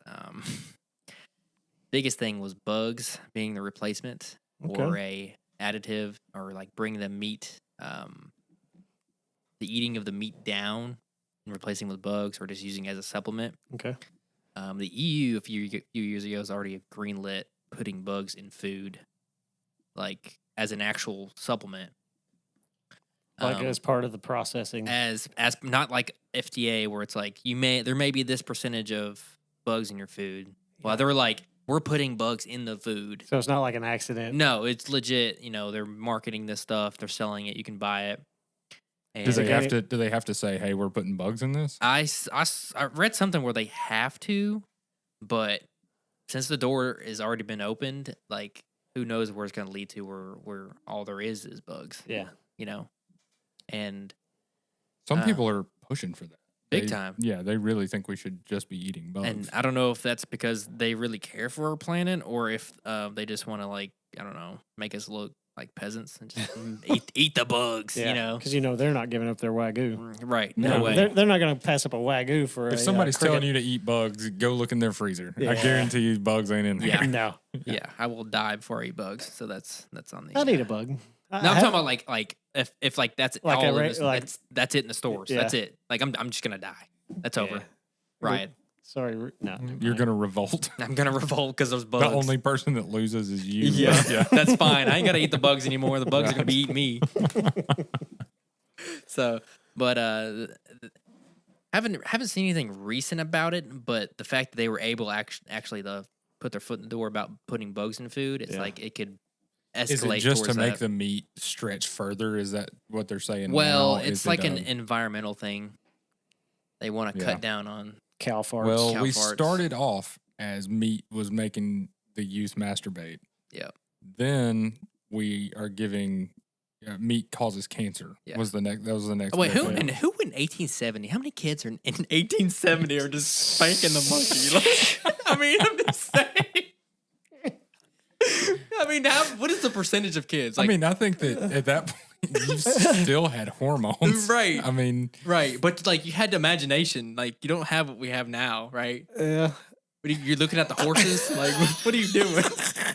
Speaker 3: Biggest thing was bugs being the replacement or a additive or like bring the meat, the eating of the meat down and replacing with bugs or just using it as a supplement.
Speaker 1: Okay.
Speaker 3: The EU a few years ago has already greenlit putting bugs in food, like as an actual supplement.
Speaker 1: Like as part of the processing.
Speaker 3: As not like FDA where it's like there may be this percentage of bugs in your food. Well, they were like, we're putting bugs in the food.
Speaker 1: So it's not like an accident.
Speaker 3: No, it's legit. You know, they're marketing this stuff. They're selling it. You can buy it. And
Speaker 2: Do they have to say, hey, we're putting bugs in this?
Speaker 3: I read something where they have to, but since the door has already been opened, like who knows where it's going to lead to where all there is bugs.
Speaker 1: Yeah.
Speaker 3: You know? And
Speaker 2: Some people are pushing for that.
Speaker 3: Big time.
Speaker 2: Yeah, they really think we should just be eating bugs.
Speaker 3: And I don't know if that's because they really care for our planet or if they just want to, like, I don't know, make us look like peasants and just eat the bugs,
Speaker 1: Yeah.
Speaker 3: you know?
Speaker 1: Because they're not giving up their Wagyu.
Speaker 3: Right. No way.
Speaker 1: They're not going to pass up a Wagyu for
Speaker 2: if somebody's telling you to eat bugs, go look in their freezer. I
Speaker 1: Yeah.
Speaker 2: guarantee you bugs ain't in there.
Speaker 3: Yeah.
Speaker 1: No.
Speaker 3: Yeah, I will die before I eat bugs. So that's on the.
Speaker 1: I'd eat a bug.
Speaker 3: No, I'm talking about like if like that's
Speaker 1: Like
Speaker 3: all
Speaker 1: a
Speaker 3: in
Speaker 1: ra-
Speaker 3: this, that's it in the stores.
Speaker 1: Yeah.
Speaker 3: That's it. Like I'm just gonna die. That's over.
Speaker 1: Yeah.
Speaker 3: Riot.
Speaker 1: Sorry. No.
Speaker 2: You're going to revolt.
Speaker 3: I'm gonna revolt because those bugs.
Speaker 2: The only person that loses is you.
Speaker 3: Yeah, that's fine. I ain't gotta eat the bugs anymore. The bugs are gonna be eating me. So, but haven't seen anything recent about it. But the fact that they were able actually to put their foot in the door about putting bugs in food, it's
Speaker 1: Yeah.
Speaker 3: like it could escalate.
Speaker 2: Is it just to
Speaker 3: towards
Speaker 2: make
Speaker 3: that.
Speaker 2: the meat stretch further? Is that what they're saying?
Speaker 3: Well,
Speaker 2: now?
Speaker 3: it's
Speaker 2: Is
Speaker 3: like
Speaker 2: it,
Speaker 3: an environmental thing. They want to cut down on
Speaker 1: Cow farts.
Speaker 2: Well,
Speaker 3: Cow
Speaker 2: we
Speaker 3: farts.
Speaker 2: started off as meat was making the youth masturbate.
Speaker 3: Yeah.
Speaker 2: Then we are giving meat causes cancer.
Speaker 3: Yeah.
Speaker 2: Was the next? That was the next.
Speaker 3: Oh, wait,
Speaker 2: big
Speaker 3: who
Speaker 2: thing.
Speaker 3: in 1870? How many kids are in 1870 are just spanking the monkey? Like, I mean, I'm just saying. I mean, what is the percentage of kids?
Speaker 2: I
Speaker 3: Like,
Speaker 2: mean, I think that at that point you still had hormones,
Speaker 3: Right.
Speaker 2: I mean,
Speaker 3: right, but like you had the imagination. Like you don't have what we have now, right?
Speaker 1: Yeah.
Speaker 3: What you're looking at the horses. Like, what are you doing?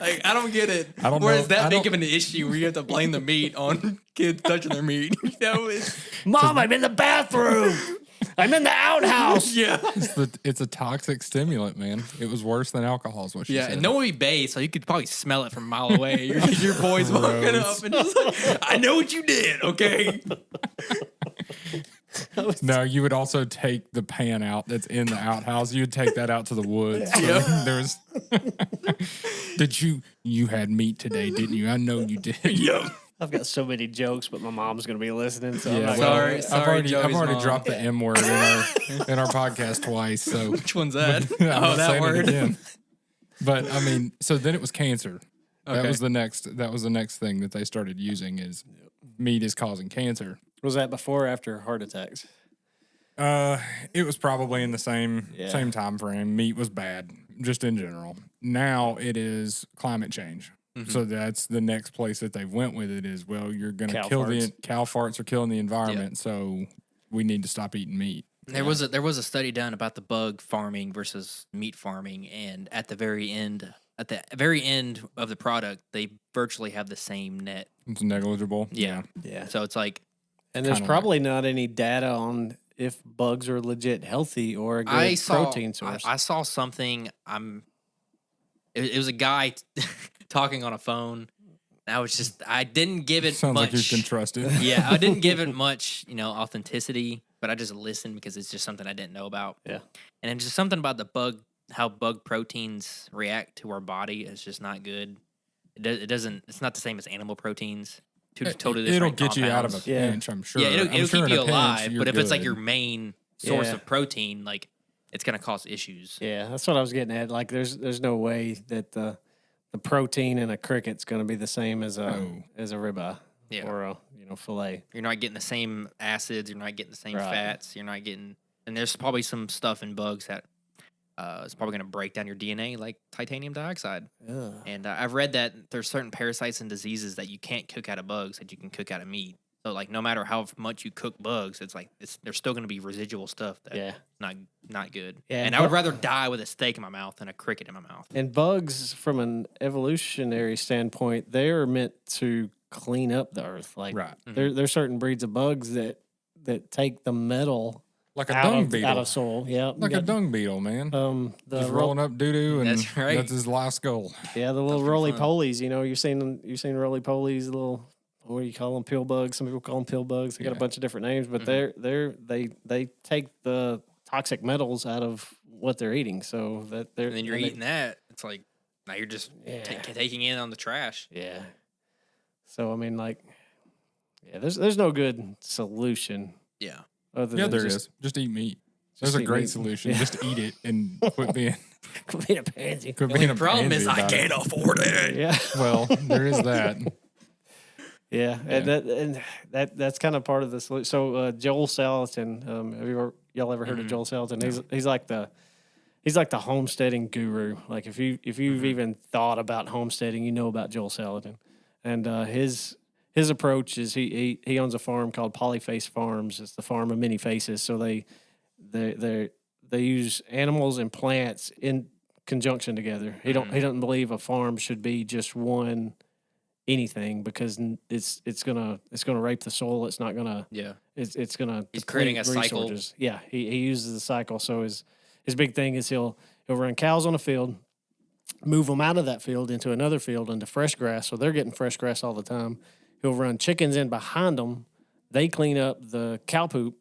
Speaker 3: Like, I don't get it.
Speaker 2: I don't
Speaker 3: Where
Speaker 2: know-
Speaker 3: is that
Speaker 2: I
Speaker 3: big
Speaker 2: don't-
Speaker 3: of an issue where you have to blame the meat on kids touching their meat? You know,
Speaker 1: Mom, I'm in the bathroom. I'm in the outhouse.
Speaker 3: yeah.
Speaker 2: it's a toxic stimulant, man. It was worse than alcohol, is what she
Speaker 3: Yeah,
Speaker 2: said.
Speaker 3: and no one would be bathed, so you could probably smell it from a mile away. Your boys walking up and just like, I know what you did, okay?
Speaker 2: No, you would also take the pan out that's in the outhouse. You would take that out to the woods. So
Speaker 3: Yeah.
Speaker 2: there was. You had meat today, didn't you? I know you did.
Speaker 3: Yeah.
Speaker 1: I've got so many jokes, but my mom's going to be listening. So I'm
Speaker 2: Yeah,
Speaker 1: not
Speaker 2: well,
Speaker 1: gonna-
Speaker 3: Sorry,
Speaker 2: I've
Speaker 3: Joey's
Speaker 2: already
Speaker 3: mom.
Speaker 2: dropped the M word in our podcast twice. So
Speaker 3: Which one's that?
Speaker 2: I'm
Speaker 3: Oh,
Speaker 2: not
Speaker 3: that
Speaker 2: saying it
Speaker 3: word.
Speaker 2: again. But I mean, so then it was cancer. That
Speaker 3: Okay.
Speaker 2: was the next. That was the next thing that they started using is meat is causing cancer.
Speaker 1: Was that before or after heart attacks?
Speaker 2: It was probably in the same
Speaker 1: Yeah.
Speaker 2: time frame. Meat was bad, just in general. Now it is climate change. So that's the next place that they went with it is, well, you're going to
Speaker 1: Cow
Speaker 2: kill
Speaker 1: farts.
Speaker 2: cow farts are killing the environment, so we need to stop eating meat.
Speaker 3: There was a study done about the bug farming versus meat farming, and at the very end of the product, they virtually have the same net.
Speaker 2: It's negligible.
Speaker 3: Yeah.
Speaker 1: Yeah.
Speaker 3: So it's like
Speaker 1: And there's
Speaker 2: Kinda
Speaker 1: probably not any data on if bugs are legit healthy or a good protein source.
Speaker 3: I saw something. It was a guy talking on a phone. I didn't give it
Speaker 2: Sounds
Speaker 3: much.
Speaker 2: like you can trust it.
Speaker 3: Yeah, I didn't give it much, authenticity, but I just listened because it's just something I didn't know about.
Speaker 1: Yeah.
Speaker 3: And then just something about how bug proteins react to our body is just not good. It doesn't. It's not the same as animal proteins. Two totally
Speaker 2: It'll
Speaker 3: different
Speaker 2: get you out of a
Speaker 3: compounds.
Speaker 1: Yeah.
Speaker 2: pinch, I'm sure.
Speaker 3: Yeah, it'll
Speaker 2: I'm sure
Speaker 3: keep
Speaker 2: in
Speaker 3: you
Speaker 2: a pinch,
Speaker 3: alive,
Speaker 2: you're
Speaker 3: but if it's like
Speaker 2: good.
Speaker 3: your main source
Speaker 1: Yeah.
Speaker 3: of protein, like it's gonna cause issues.
Speaker 1: Yeah, that's what I was getting at. Like, there's no way that the protein in a cricket's going to be the same as a ribeye
Speaker 3: Yeah.
Speaker 1: or a fillet.
Speaker 3: You're not getting the same acids. You're not getting the same
Speaker 1: Right.
Speaker 3: fats. You're not getting, and there's probably some stuff in bugs that is probably going to break down your DNA, like titanium dioxide.
Speaker 1: Ugh.
Speaker 3: And I've read that there's certain parasites and diseases that you can't cook out of bugs that you can cook out of meat. So like no matter how much you cook bugs, it's like there's still going to be residual stuff that's
Speaker 1: Yeah.
Speaker 3: not good.
Speaker 1: Yeah,
Speaker 3: and I would rather die with a steak in my mouth than a cricket in my mouth.
Speaker 1: And bugs, from an evolutionary standpoint, they're meant to clean up the earth. Like,
Speaker 2: Right.
Speaker 1: there's certain breeds of bugs that take the metal
Speaker 2: Like a
Speaker 1: out
Speaker 2: dung
Speaker 1: of
Speaker 2: beetle.
Speaker 1: soil. Yeah,
Speaker 2: Like a dung beetle, man.
Speaker 1: the
Speaker 2: Just rolling up doo doo, and
Speaker 3: That's right.
Speaker 2: that's his last goal.
Speaker 1: Yeah, the little
Speaker 3: pretty
Speaker 1: roly
Speaker 3: fun.
Speaker 1: polies. You've seen roly polies, little, what do you call them? Pill bugs. Some people call them pill bugs. They got a
Speaker 2: Yeah.
Speaker 1: bunch of different names, but they take the toxic metals out of what they're eating. So that they're
Speaker 3: And then you're
Speaker 1: and they-
Speaker 3: eating that. It's like now you're just
Speaker 1: Yeah.
Speaker 3: taking in on the trash.
Speaker 1: Yeah. So I mean, like, yeah, there's no good solution.
Speaker 3: Yeah.
Speaker 1: Other
Speaker 2: Yeah,
Speaker 1: than
Speaker 2: there
Speaker 1: just
Speaker 2: is. Just eat meat. There's a
Speaker 1: eat
Speaker 2: great
Speaker 1: meat.
Speaker 2: solution.
Speaker 1: Yeah.
Speaker 2: Just eat it and quit being
Speaker 1: being a pansy.
Speaker 2: quit
Speaker 3: The
Speaker 2: being
Speaker 3: only
Speaker 2: a
Speaker 3: problem is
Speaker 2: pansy
Speaker 3: I
Speaker 2: about
Speaker 3: can't
Speaker 2: it.
Speaker 3: afford it.
Speaker 1: Yeah.
Speaker 2: Well, there is that.
Speaker 1: Yeah, and that's kind of part of the solution. So Joel Salatin, have y'all ever heard of Joel Salatin? He's like the homesteading guru. Like if you've even thought about homesteading, you know about Joel Salatin, and his approach is he owns a farm called Polyface Farms. It's the farm of many faces. So they use animals and plants in conjunction together. He doesn't believe a farm should be just one anything because it's gonna rape the soil. It's not gonna.
Speaker 3: Yeah.
Speaker 1: It's gonna.
Speaker 3: He's creating a
Speaker 1: deplete
Speaker 3: cycle.
Speaker 1: resources. Yeah, he uses the cycle. So his big thing is he'll run cows on a field, move them out of that field into another field into fresh grass. So they're getting fresh grass all the time. He'll run chickens in behind them. They clean up the cow poop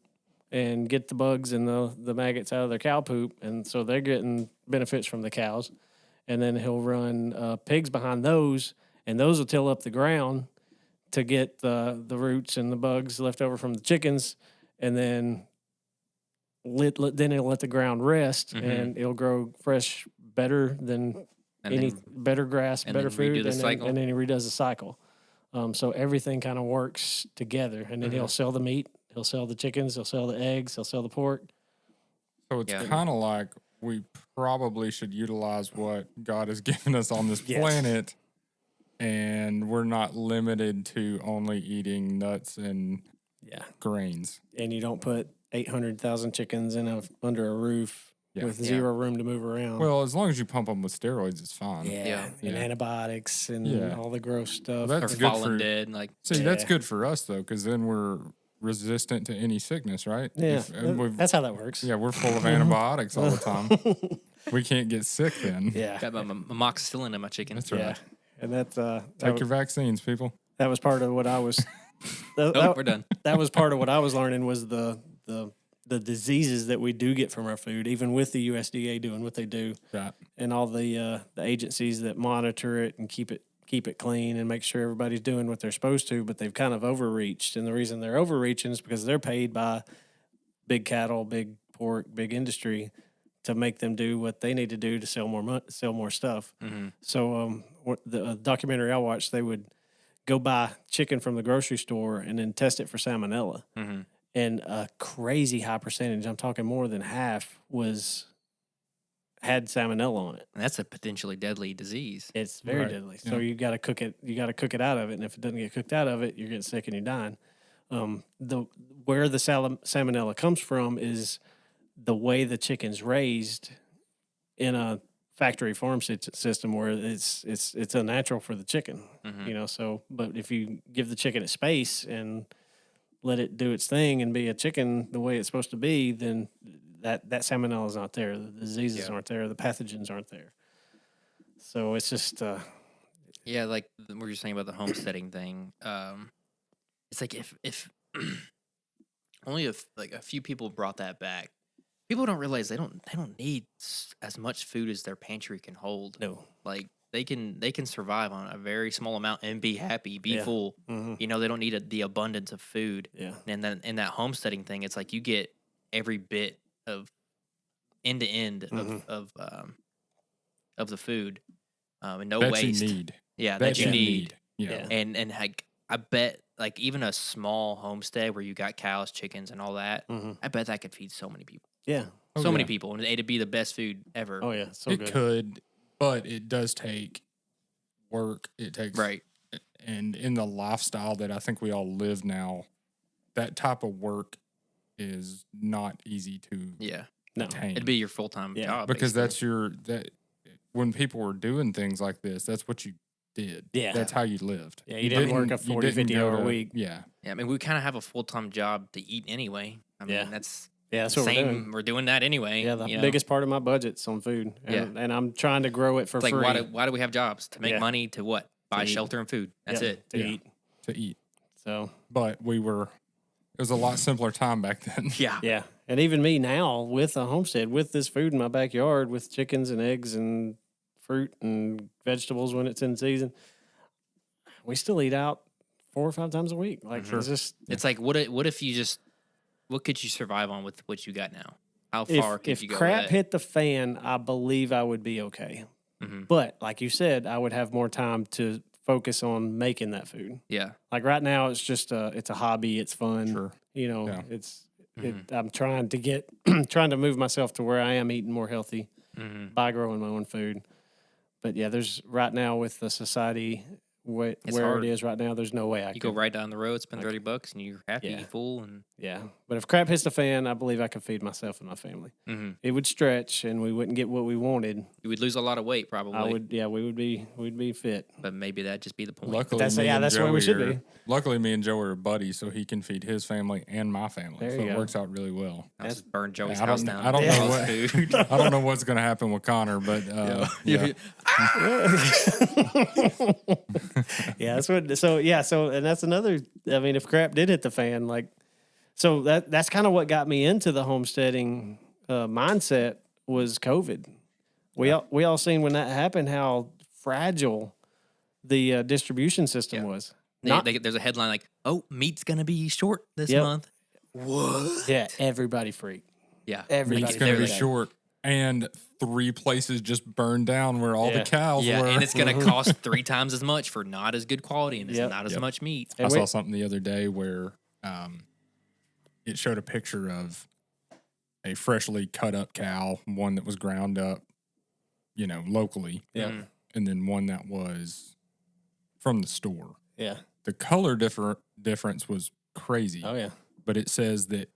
Speaker 1: and get the bugs and the maggots out of their cow poop, and so they're getting benefits from the cows. And then he'll run pigs behind those, and those will till up the ground to get the roots and the bugs left over from the chickens, and then then it'll let the ground rest,
Speaker 3: Mhm.
Speaker 1: and it'll grow fresh better than
Speaker 3: And
Speaker 1: any
Speaker 3: then
Speaker 1: better grass,
Speaker 3: and
Speaker 1: better
Speaker 3: then redo
Speaker 1: food,
Speaker 3: the
Speaker 1: and
Speaker 3: cycle?
Speaker 1: then he redoes the cycle. So everything kind of works together, and then he'll sell the meat, he'll sell the chickens, he'll sell the eggs, he'll sell the pork.
Speaker 2: So it's
Speaker 3: Yeah.
Speaker 2: kind of like we probably should utilize what God has given us on this
Speaker 1: Yes.
Speaker 2: planet, and we're not limited to only eating nuts and
Speaker 1: Yeah,
Speaker 2: grains.
Speaker 1: and you don't put 800,000 chickens under a roof
Speaker 2: Yeah.
Speaker 1: with
Speaker 3: Yeah.
Speaker 1: zero room to move around.
Speaker 2: Well, as long as you pump them with steroids, it's fine.
Speaker 3: Yeah.
Speaker 1: And
Speaker 2: Yeah.
Speaker 1: antibiotics and
Speaker 2: Yeah.
Speaker 1: all the gross stuff.
Speaker 2: Well,
Speaker 3: or
Speaker 2: that's good
Speaker 3: fallen
Speaker 2: for.
Speaker 3: dead. Like,
Speaker 2: See, that's
Speaker 1: Yeah.
Speaker 2: good for us though, because then we're resistant to any sickness, right?
Speaker 1: Yeah,
Speaker 2: And
Speaker 1: that's how that works.
Speaker 2: yeah, we're full of antibiotics all the time. We can't get sick then.
Speaker 1: Yeah,
Speaker 3: got my amoxicillin in my chicken.
Speaker 2: That's
Speaker 1: yeah,
Speaker 2: right.
Speaker 1: and that
Speaker 2: Take your vaccines, people.
Speaker 1: that was part of what I was. that,
Speaker 3: Oh, we're done.
Speaker 1: that was part of what I was learning was the diseases that we do get from our food, even with the USDA doing what they do,
Speaker 2: Right.
Speaker 1: and all the agencies that monitor it and keep it clean and make sure everybody's doing what they're supposed to. But they've kind of overreached, and the reason they're overreaching is because they're paid by big cattle, big pork, big industry to make them do what they need to do to sell more stuff.
Speaker 3: Mm-hmm.
Speaker 1: So the documentary I watched, they would go buy chicken from the grocery store and then test it for salmonella.
Speaker 3: Mm-hmm.
Speaker 1: And a crazy high percentage, I'm talking more than half, had salmonella on it.
Speaker 3: And that's a potentially deadly disease.
Speaker 1: It's very
Speaker 2: Right.
Speaker 1: deadly. So
Speaker 2: Yeah.
Speaker 1: you got to cook it. You got to cook it out of it. And if it doesn't get cooked out of it, you're getting sick and you're dying. Where the salmonella comes from is the way the chicken's raised in a factory farm system where it's unnatural for the chicken.
Speaker 3: Mhm.
Speaker 1: So but if you give the chicken its space and let it do its thing and be a chicken the way it's supposed to be, then that salmonella is not there. The diseases aren't there. The pathogens aren't there. So it's just
Speaker 3: Yeah, like what you're saying about the homesteading thing. It's like if only if like a few people brought that back, people don't realize they don't need as much food as their pantry can hold.
Speaker 1: no.
Speaker 3: Like they can survive on a very small amount and be happy, be
Speaker 1: Yeah.
Speaker 3: full.
Speaker 1: Mhm.
Speaker 3: They don't need the abundance of food.
Speaker 1: Yeah.
Speaker 3: And then in that homesteading thing, it's like you get every bit of end to end of the food, and no
Speaker 2: That
Speaker 3: waste.
Speaker 2: you need.
Speaker 3: Yeah, that you need.
Speaker 2: Yeah.
Speaker 3: And like I bet like even a small homestead where you got cows, chickens, and all that,
Speaker 1: Mhm.
Speaker 3: I bet that could feed so many people.
Speaker 1: Yeah.
Speaker 2: Oh,
Speaker 3: So many
Speaker 2: yeah.
Speaker 3: people, and it'd be the best food ever.
Speaker 1: Oh yeah. So
Speaker 2: It
Speaker 1: good.
Speaker 2: could, but it does take work. It takes
Speaker 3: Right.
Speaker 2: And in the lifestyle that I think we all live now, that type of work is not easy to
Speaker 3: Yeah.
Speaker 1: No.
Speaker 2: attain.
Speaker 3: It'd be your full time
Speaker 1: Yeah,
Speaker 3: job.
Speaker 2: because
Speaker 3: basically.
Speaker 2: that when people were doing things like this, that's what you did.
Speaker 1: Yeah.
Speaker 2: That's how you lived.
Speaker 1: Yeah, you didn't work a 40, 50
Speaker 2: go
Speaker 1: hour
Speaker 2: to-
Speaker 1: week.
Speaker 2: Yeah.
Speaker 3: Yeah, I mean, we kind of have a full time job to eat anyway. I mean,
Speaker 1: Yeah.
Speaker 3: that's
Speaker 1: Yeah, that's
Speaker 3: the
Speaker 1: what we're
Speaker 3: same.
Speaker 1: doing.
Speaker 3: We're doing that anyway.
Speaker 1: Yeah, the
Speaker 3: you know?
Speaker 1: biggest part of my budget's on food. And, and I'm trying to grow it for
Speaker 3: It's like
Speaker 1: free.
Speaker 3: why do we have jobs to make
Speaker 1: Yeah.
Speaker 3: money to what? Buy
Speaker 1: eat.
Speaker 3: shelter and food. That's
Speaker 1: Yeah,
Speaker 3: it.
Speaker 1: To
Speaker 2: Yeah.
Speaker 1: eat.
Speaker 2: To eat.
Speaker 1: So
Speaker 2: But it was a lot simpler time back then.
Speaker 3: Yeah.
Speaker 1: yeah, and even me now with a homestead, with this food in my backyard, with chickens and eggs and fruit and vegetables when it's in season, we still eat out 4 or 5 times a week. Like
Speaker 2: Sure.
Speaker 1: it's just
Speaker 3: It's like what if you just what could you survive on with what you got now? How far could
Speaker 1: if
Speaker 3: you go?
Speaker 1: crap
Speaker 3: with that?
Speaker 1: hit the fan, I believe I would be okay.
Speaker 3: Mhm.
Speaker 1: But like you said, I would have more time to focus on making that food.
Speaker 3: Yeah.
Speaker 1: Like right now, it's just it's a hobby. It's fun.
Speaker 2: Sure. Yeah.
Speaker 1: I'm trying to get trying to move myself to where I am eating more healthy
Speaker 3: Mhm.
Speaker 1: by growing my own food. But yeah, there's right now with the society where
Speaker 3: hard.
Speaker 1: it is right now, there's no way I
Speaker 3: You
Speaker 1: could.
Speaker 3: go right down the road, spend
Speaker 1: I could-
Speaker 3: $30, and you're happy,
Speaker 1: Yeah.
Speaker 3: full, and
Speaker 1: Yeah, but if crap hits the fan, I believe I could feed myself and my family.
Speaker 3: Mhm.
Speaker 1: It would stretch, and we wouldn't get what we wanted.
Speaker 3: you would lose a lot of weight probably.
Speaker 1: We'd be fit.
Speaker 3: But maybe that'd just be the point.
Speaker 2: Luckily,
Speaker 1: that's-
Speaker 2: me
Speaker 1: yeah,
Speaker 2: and
Speaker 1: that's where we
Speaker 2: Joey
Speaker 1: should
Speaker 2: are-
Speaker 1: be.
Speaker 2: Luckily, me and Joey are buddies, so he can feed his family and my family.
Speaker 1: There
Speaker 2: So
Speaker 1: you
Speaker 2: it
Speaker 1: go.
Speaker 2: works out really well.
Speaker 3: I'll just burn Joey's
Speaker 2: I
Speaker 3: house
Speaker 2: don't,
Speaker 3: down.
Speaker 2: I don't
Speaker 3: with
Speaker 2: know
Speaker 3: all
Speaker 2: what
Speaker 3: his food.
Speaker 2: I don't know what's going to happen with Connor, but yeah.
Speaker 1: Yeah, that's what. So and that's another. I mean, if crap did hit the fan, like, so that's kind of what got me into the homesteading mindset was COVID. We all seen when that happened how fragile the distribution system
Speaker 3: Yeah.
Speaker 1: was.
Speaker 3: There's a headline like, "Oh, meat's gonna be short this
Speaker 1: Yep.
Speaker 3: month." What?
Speaker 1: Yeah, everybody freaked.
Speaker 3: Yeah.
Speaker 2: Meat's
Speaker 4: Everybody
Speaker 2: going to be
Speaker 4: does that.
Speaker 2: short. And 3 places just burned down where all the cows
Speaker 3: Yeah,
Speaker 2: were.
Speaker 3: and it's going to cost 3 times as much for not as good quality and it's not as much meat.
Speaker 2: I saw something the other day where it showed a picture of a freshly cut up cow, one that was ground up, locally.
Speaker 4: Yeah.
Speaker 2: And then one that was from the store.
Speaker 4: Yeah.
Speaker 2: The color difference was crazy.
Speaker 4: Oh, yeah.
Speaker 2: But it says that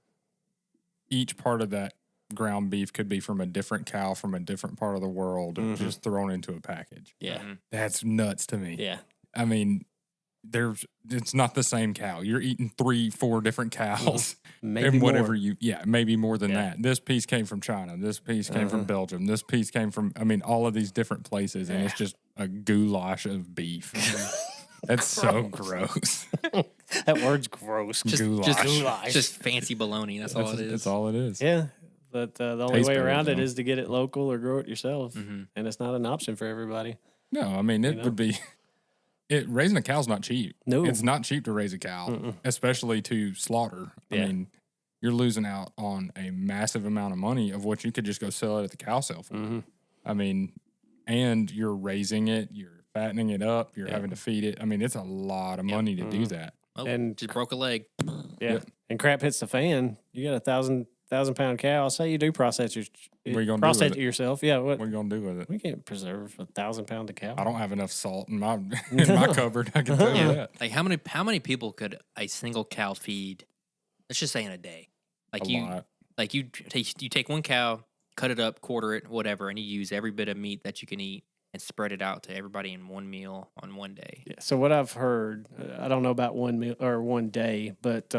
Speaker 2: each part of that ground beef could be from a different cow from a different part of the world, just thrown into a package.
Speaker 4: Yeah.
Speaker 2: That's nuts to me.
Speaker 4: Yeah.
Speaker 2: I mean, it's not the same cow. You're eating 3-4 different cows.
Speaker 4: Maybe
Speaker 2: and whatever
Speaker 4: more.
Speaker 2: maybe more than that. This piece came from China. This piece came from Belgium. This piece came from, all of these different places. And it's just a goulash of beef. That's so gross.
Speaker 4: That word's gross.
Speaker 2: Goulash.
Speaker 3: Just fancy bologna. That's all it is.
Speaker 2: That's all it is.
Speaker 4: Yeah. But the only
Speaker 2: Tastes
Speaker 4: way
Speaker 2: better,
Speaker 4: around it
Speaker 2: though.
Speaker 4: is to get it local or grow it yourself. And it's not an option for everybody.
Speaker 2: No, I mean, it would be. Raising a cow's not cheap.
Speaker 4: No.
Speaker 2: It's not cheap to raise a cow, especially to slaughter.
Speaker 4: Yeah.
Speaker 2: I mean, you're losing out on a massive amount of money of what you could just go sell it at the cow sale for. I mean, and you're raising it, you're fattening it up, you're having to feed it. I mean, it's a lot of money to do that.
Speaker 3: Oh,
Speaker 4: And-
Speaker 3: just broke a leg.
Speaker 4: Yeah.
Speaker 2: Yep.
Speaker 4: And crap hits the fan. You got a 1,000-pound cow. Say you do process
Speaker 2: What are you gonna do with
Speaker 4: it
Speaker 2: it?
Speaker 4: yourself. Yeah.
Speaker 2: What are you going to do with it?
Speaker 4: We can't preserve 1,000-pound cow.
Speaker 2: I don't have enough salt in my cupboard. I can tell you that.
Speaker 3: Like how many people could a single cow feed? Let's just say in a day. Like
Speaker 2: A lot.
Speaker 3: like you take one cow, cut it up, quarter it, whatever, and you use every bit of meat that you can eat and spread it out to everybody in one meal on one day.
Speaker 4: Yeah. So what I've heard, I don't know about one meal or one day, but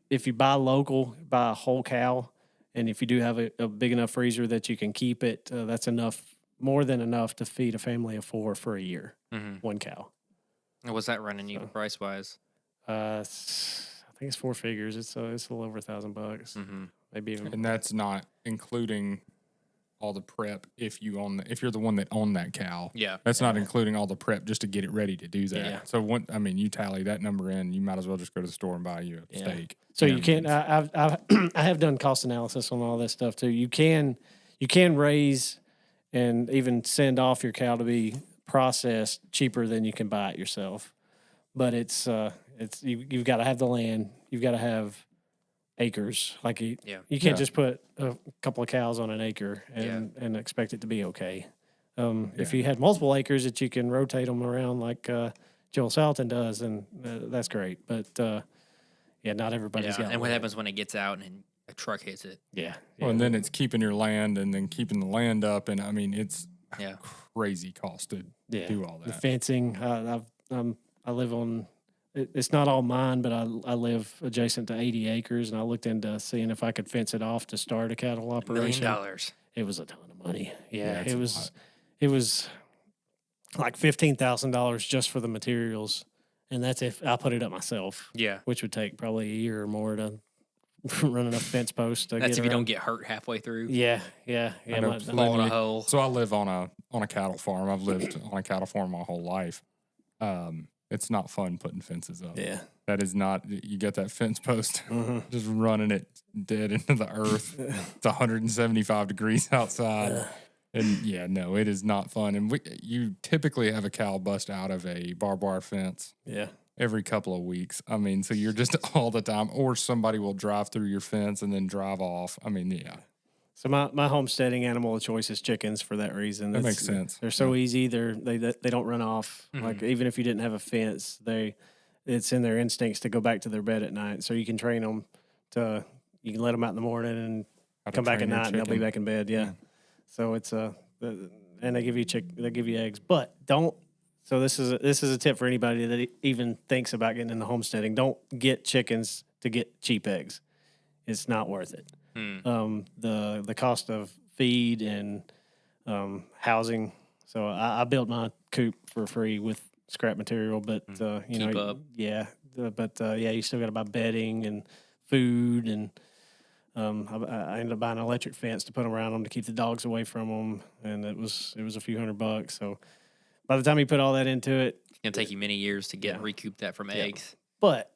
Speaker 4: if you buy local, buy a whole cow, and if you do have a big enough freezer that you can keep it, that's more than enough to feed a family of 4 for a year. One cow.
Speaker 3: And what's that running you price wise?
Speaker 4: I think it's 4 figures. It's a little over $1,000, maybe even.
Speaker 2: And that's not including all the prep if you're the one that owned that cow.
Speaker 3: Yeah.
Speaker 2: That's not including all the prep just to get it ready to do that.
Speaker 4: Yeah.
Speaker 2: So you tally that number in, you might as well just go to the store and buy you a steak.
Speaker 4: So
Speaker 2: know
Speaker 4: you
Speaker 2: what I
Speaker 4: can.
Speaker 2: mean?
Speaker 4: I have done cost analysis on all this stuff too. You can raise and even send off your cow to be processed cheaper than you can buy it yourself. But you've got to have the land. You've got to have acres. Like you can't just put a couple of cows on an acre and expect it to be okay. If you had multiple acres that you can rotate them around like Joel Salton does, then that's great. But not everybody's got.
Speaker 3: And what
Speaker 4: land.
Speaker 3: happens when it gets out and a truck hits it?
Speaker 4: Yeah.
Speaker 2: Well, and then it's keeping your land and then keeping the land up. And I mean, it's crazy cost to do all
Speaker 4: The
Speaker 2: that.
Speaker 4: fencing. I live on. It's not all mine, but I live adjacent to 80 acres, and I looked into seeing if I could fence it off to start a cattle
Speaker 3: $1
Speaker 4: operation.
Speaker 3: million.
Speaker 4: It was a ton of money.
Speaker 2: Yeah, it's
Speaker 4: it
Speaker 2: a
Speaker 4: was.
Speaker 2: lot.
Speaker 4: It was like $15,000 just for the materials, and that's if I put it up myself.
Speaker 3: Yeah.
Speaker 4: Which would take probably a year or more to run enough fence posts to
Speaker 3: That's
Speaker 4: get
Speaker 3: if you
Speaker 4: around.
Speaker 3: don't get hurt halfway through.
Speaker 4: Yeah.
Speaker 2: I know
Speaker 3: Fall in a
Speaker 2: plenty-
Speaker 3: hole.
Speaker 2: So I live on a cattle farm. I've lived on a cattle farm my whole life. It's not fun putting fences up.
Speaker 4: Yeah.
Speaker 2: That is not. You get that fence post, just running it dead into the earth. It's 175 degrees outside, and it is not fun. And you typically have a cow bust out of a barbed wire fence.
Speaker 4: Yeah.
Speaker 2: Every couple of weeks. I mean, so you're just all the time, or somebody will drive through your fence and then drive off. I mean, yeah.
Speaker 4: So my homesteading animal of choice is chickens for that reason.
Speaker 2: That makes sense.
Speaker 4: They're so easy. They don't run off. Like even if you didn't have a fence, it's in their instincts to go back to their bed at night. So you can train them you can let them out in the morning and
Speaker 2: How to
Speaker 4: come back at
Speaker 2: train your
Speaker 4: night and they'll be
Speaker 2: chicken.
Speaker 4: back in bed. Yeah. So it's and they give you eggs, but don't. So this is a tip for anybody that even thinks about getting into homesteading. Don't get chickens to get cheap eggs. It's not worth it. The cost of feed and housing. So I built my coop for free with scrap material, but
Speaker 3: Keep up.
Speaker 4: you still got to buy bedding and food, and I ended up buying an electric fence to put around them to keep the dogs away from them, and it was a few $100. So by the time you put all that into it,
Speaker 3: It's gonna take you many years to recoup that from eggs.
Speaker 4: but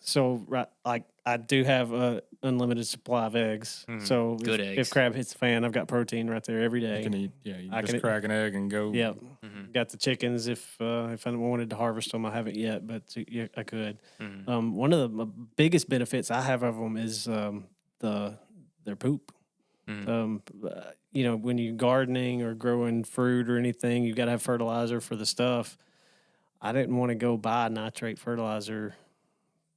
Speaker 4: so right, like I do have a unlimited supply of eggs. So
Speaker 3: Good
Speaker 4: if
Speaker 3: eggs.
Speaker 4: crab hits the fan, I've got protein right there every day.
Speaker 2: You can eat. Yeah, you
Speaker 4: I
Speaker 2: just
Speaker 4: can-
Speaker 2: crack an egg and go.
Speaker 4: Yep. Got the chickens if I wanted to harvest them. I haven't yet, but yeah, I could. One of the biggest benefits I have of them is their poop. You know, when you're gardening or growing fruit or anything, you've got to have fertilizer for the stuff. I didn't want to go buy nitrate fertilizer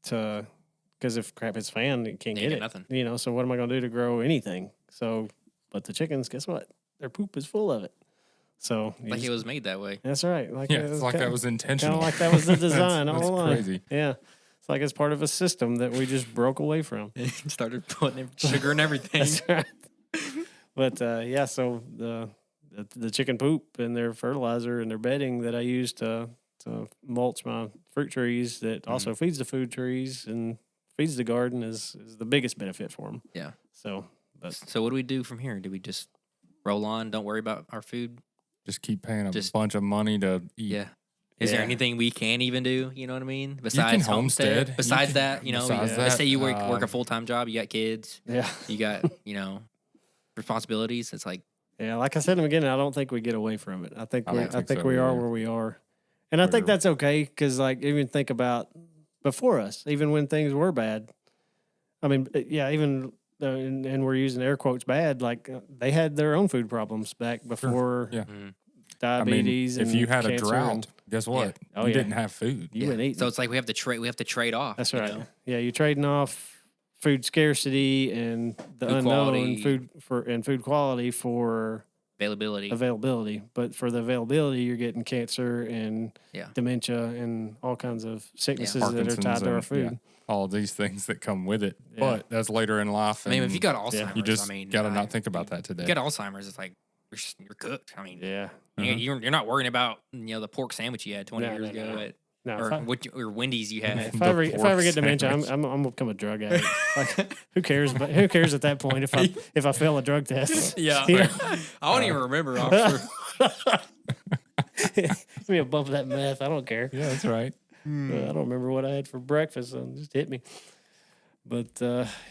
Speaker 4: because if crap hits fan, you can't
Speaker 3: You
Speaker 4: get
Speaker 3: get
Speaker 4: it.
Speaker 3: nothing.
Speaker 4: You know, so what am I going to do to grow anything? So, but the chickens, guess what? Their poop is full of it. So
Speaker 3: Like it was made that way.
Speaker 4: that's right. Like
Speaker 2: Yeah,
Speaker 4: it
Speaker 2: it's like that was intentional.
Speaker 4: kind of like that was the design
Speaker 2: That's
Speaker 4: all along.
Speaker 2: crazy.
Speaker 4: Yeah, it's like it's part of a system that we just broke away from.
Speaker 3: Started putting sugar and everything.
Speaker 4: That's right. But yeah, so the chicken poop and their fertilizer and their bedding that I use to mulch my fruit trees that also feeds the food trees and feeds the garden is the biggest benefit for them.
Speaker 3: Yeah.
Speaker 4: So, but
Speaker 3: So what do we do from here? Do we just roll on? Don't worry about our food?
Speaker 2: Just keep paying a
Speaker 3: Just-
Speaker 2: bunch of money to eat.
Speaker 3: Yeah. Is there
Speaker 4: Yeah.
Speaker 3: anything we can even do? You know what I mean? Besides
Speaker 2: homestead. You
Speaker 3: Besides
Speaker 2: can-
Speaker 3: that, you know,
Speaker 2: besides
Speaker 3: let's
Speaker 2: that,
Speaker 3: say you work a full-time job, you got kids,
Speaker 4: yeah,
Speaker 3: you got, you know, responsibilities. It's like,
Speaker 4: yeah. Like I said in the beginning, I don't think we get away from it. I think
Speaker 2: I
Speaker 4: we
Speaker 2: don't think so
Speaker 4: we are
Speaker 2: either.
Speaker 4: where we are, and I think
Speaker 2: We're-
Speaker 4: that's okay because like even think about before us, even when things were bad. I mean, yeah, even and we're using air quotes bad. Like they had their own food problems back before
Speaker 2: Yeah.
Speaker 4: diabetes.
Speaker 2: I mean, if
Speaker 4: and
Speaker 2: you had a
Speaker 4: cancer
Speaker 2: drought,
Speaker 4: and
Speaker 2: guess what?
Speaker 4: Oh,
Speaker 2: you
Speaker 4: yeah.
Speaker 2: didn't have food.
Speaker 4: you wouldn't eat.
Speaker 3: so it's like we have to trade off.
Speaker 4: That's
Speaker 3: you
Speaker 4: right.
Speaker 3: know?
Speaker 4: Yeah, you're trading off food scarcity and the
Speaker 3: Food
Speaker 4: unknown
Speaker 3: quality.
Speaker 4: food quality for
Speaker 3: Availability.
Speaker 4: availability. But for the availability, you're getting cancer and
Speaker 3: Yeah.
Speaker 4: dementia and all kinds of sicknesses that are
Speaker 2: Parkinson's
Speaker 4: tied to our
Speaker 2: and,
Speaker 4: food.
Speaker 2: yeah, all these things that come with it.
Speaker 4: Yeah.
Speaker 2: But that's later in life.
Speaker 3: I mean,
Speaker 2: and
Speaker 3: if you got Alzheimer's,
Speaker 2: you just
Speaker 3: I mean,
Speaker 2: got to not think about that today.
Speaker 3: you got Alzheimer's, it's like you're cooked. I mean,
Speaker 4: Yeah.
Speaker 3: you're not worrying about the pork sandwich you had 20
Speaker 4: No,
Speaker 3: years
Speaker 4: no,
Speaker 3: ago
Speaker 4: no.
Speaker 3: at,
Speaker 4: No,
Speaker 3: or Wendy's you had.
Speaker 4: if I ever
Speaker 2: pork
Speaker 4: get dementia, I'm
Speaker 2: sandwich.
Speaker 4: gonna become a drug addict. Like, who cares? But who cares at that point if I fail a drug test?
Speaker 3: Yeah.
Speaker 4: You know?
Speaker 3: I don't even remember. I'm sure.
Speaker 4: Give me a bump of that meth. I don't care.
Speaker 2: Yeah, that's right.
Speaker 4: I don't remember what I had for breakfast. So it just hit me. But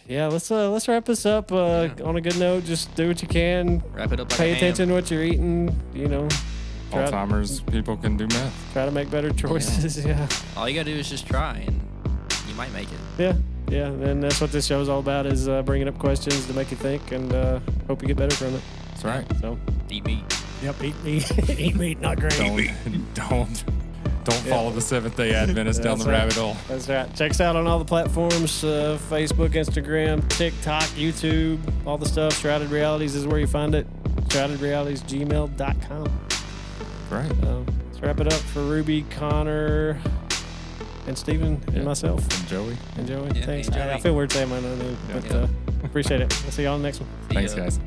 Speaker 4: yeah, let's wrap this up on a good note. Just do what you can.
Speaker 3: Wrap it up like
Speaker 4: Pay
Speaker 3: a ham.
Speaker 4: attention to what you're eating. You know, try,
Speaker 2: Alzheimer's people can do meth.
Speaker 4: try to make better choices. Yeah.
Speaker 3: All you gotta do is just try, and you might make it.
Speaker 4: Yeah. And that's what this show is all about: is bringing up questions to make you think, and hope you get better from it.
Speaker 2: That's right.
Speaker 4: So,
Speaker 3: Eat meat.
Speaker 4: yep, eat meat, eat meat, not great.
Speaker 2: Don't follow the Seventh-day Adventist down the
Speaker 4: That's right.
Speaker 2: rabbit hole.
Speaker 4: That's right. Check us out on all the platforms: Facebook, Instagram, TikTok, YouTube, all the stuff. Shrouded Realities is where you find it. ShroudedRealitiesGmail.com.
Speaker 2: Right.
Speaker 4: Let's wrap it up for Ruby, Connor, and Steven, and myself,
Speaker 2: And Joey.
Speaker 4: and Joey.
Speaker 3: Yeah,
Speaker 4: Thanks.
Speaker 3: and
Speaker 4: I
Speaker 3: Joey.
Speaker 4: feel weird saying my own name, but
Speaker 3: Yeah.
Speaker 4: appreciate it. We'll see y'all on the next one.
Speaker 3: See
Speaker 2: Thanks,
Speaker 3: ya.
Speaker 2: guys.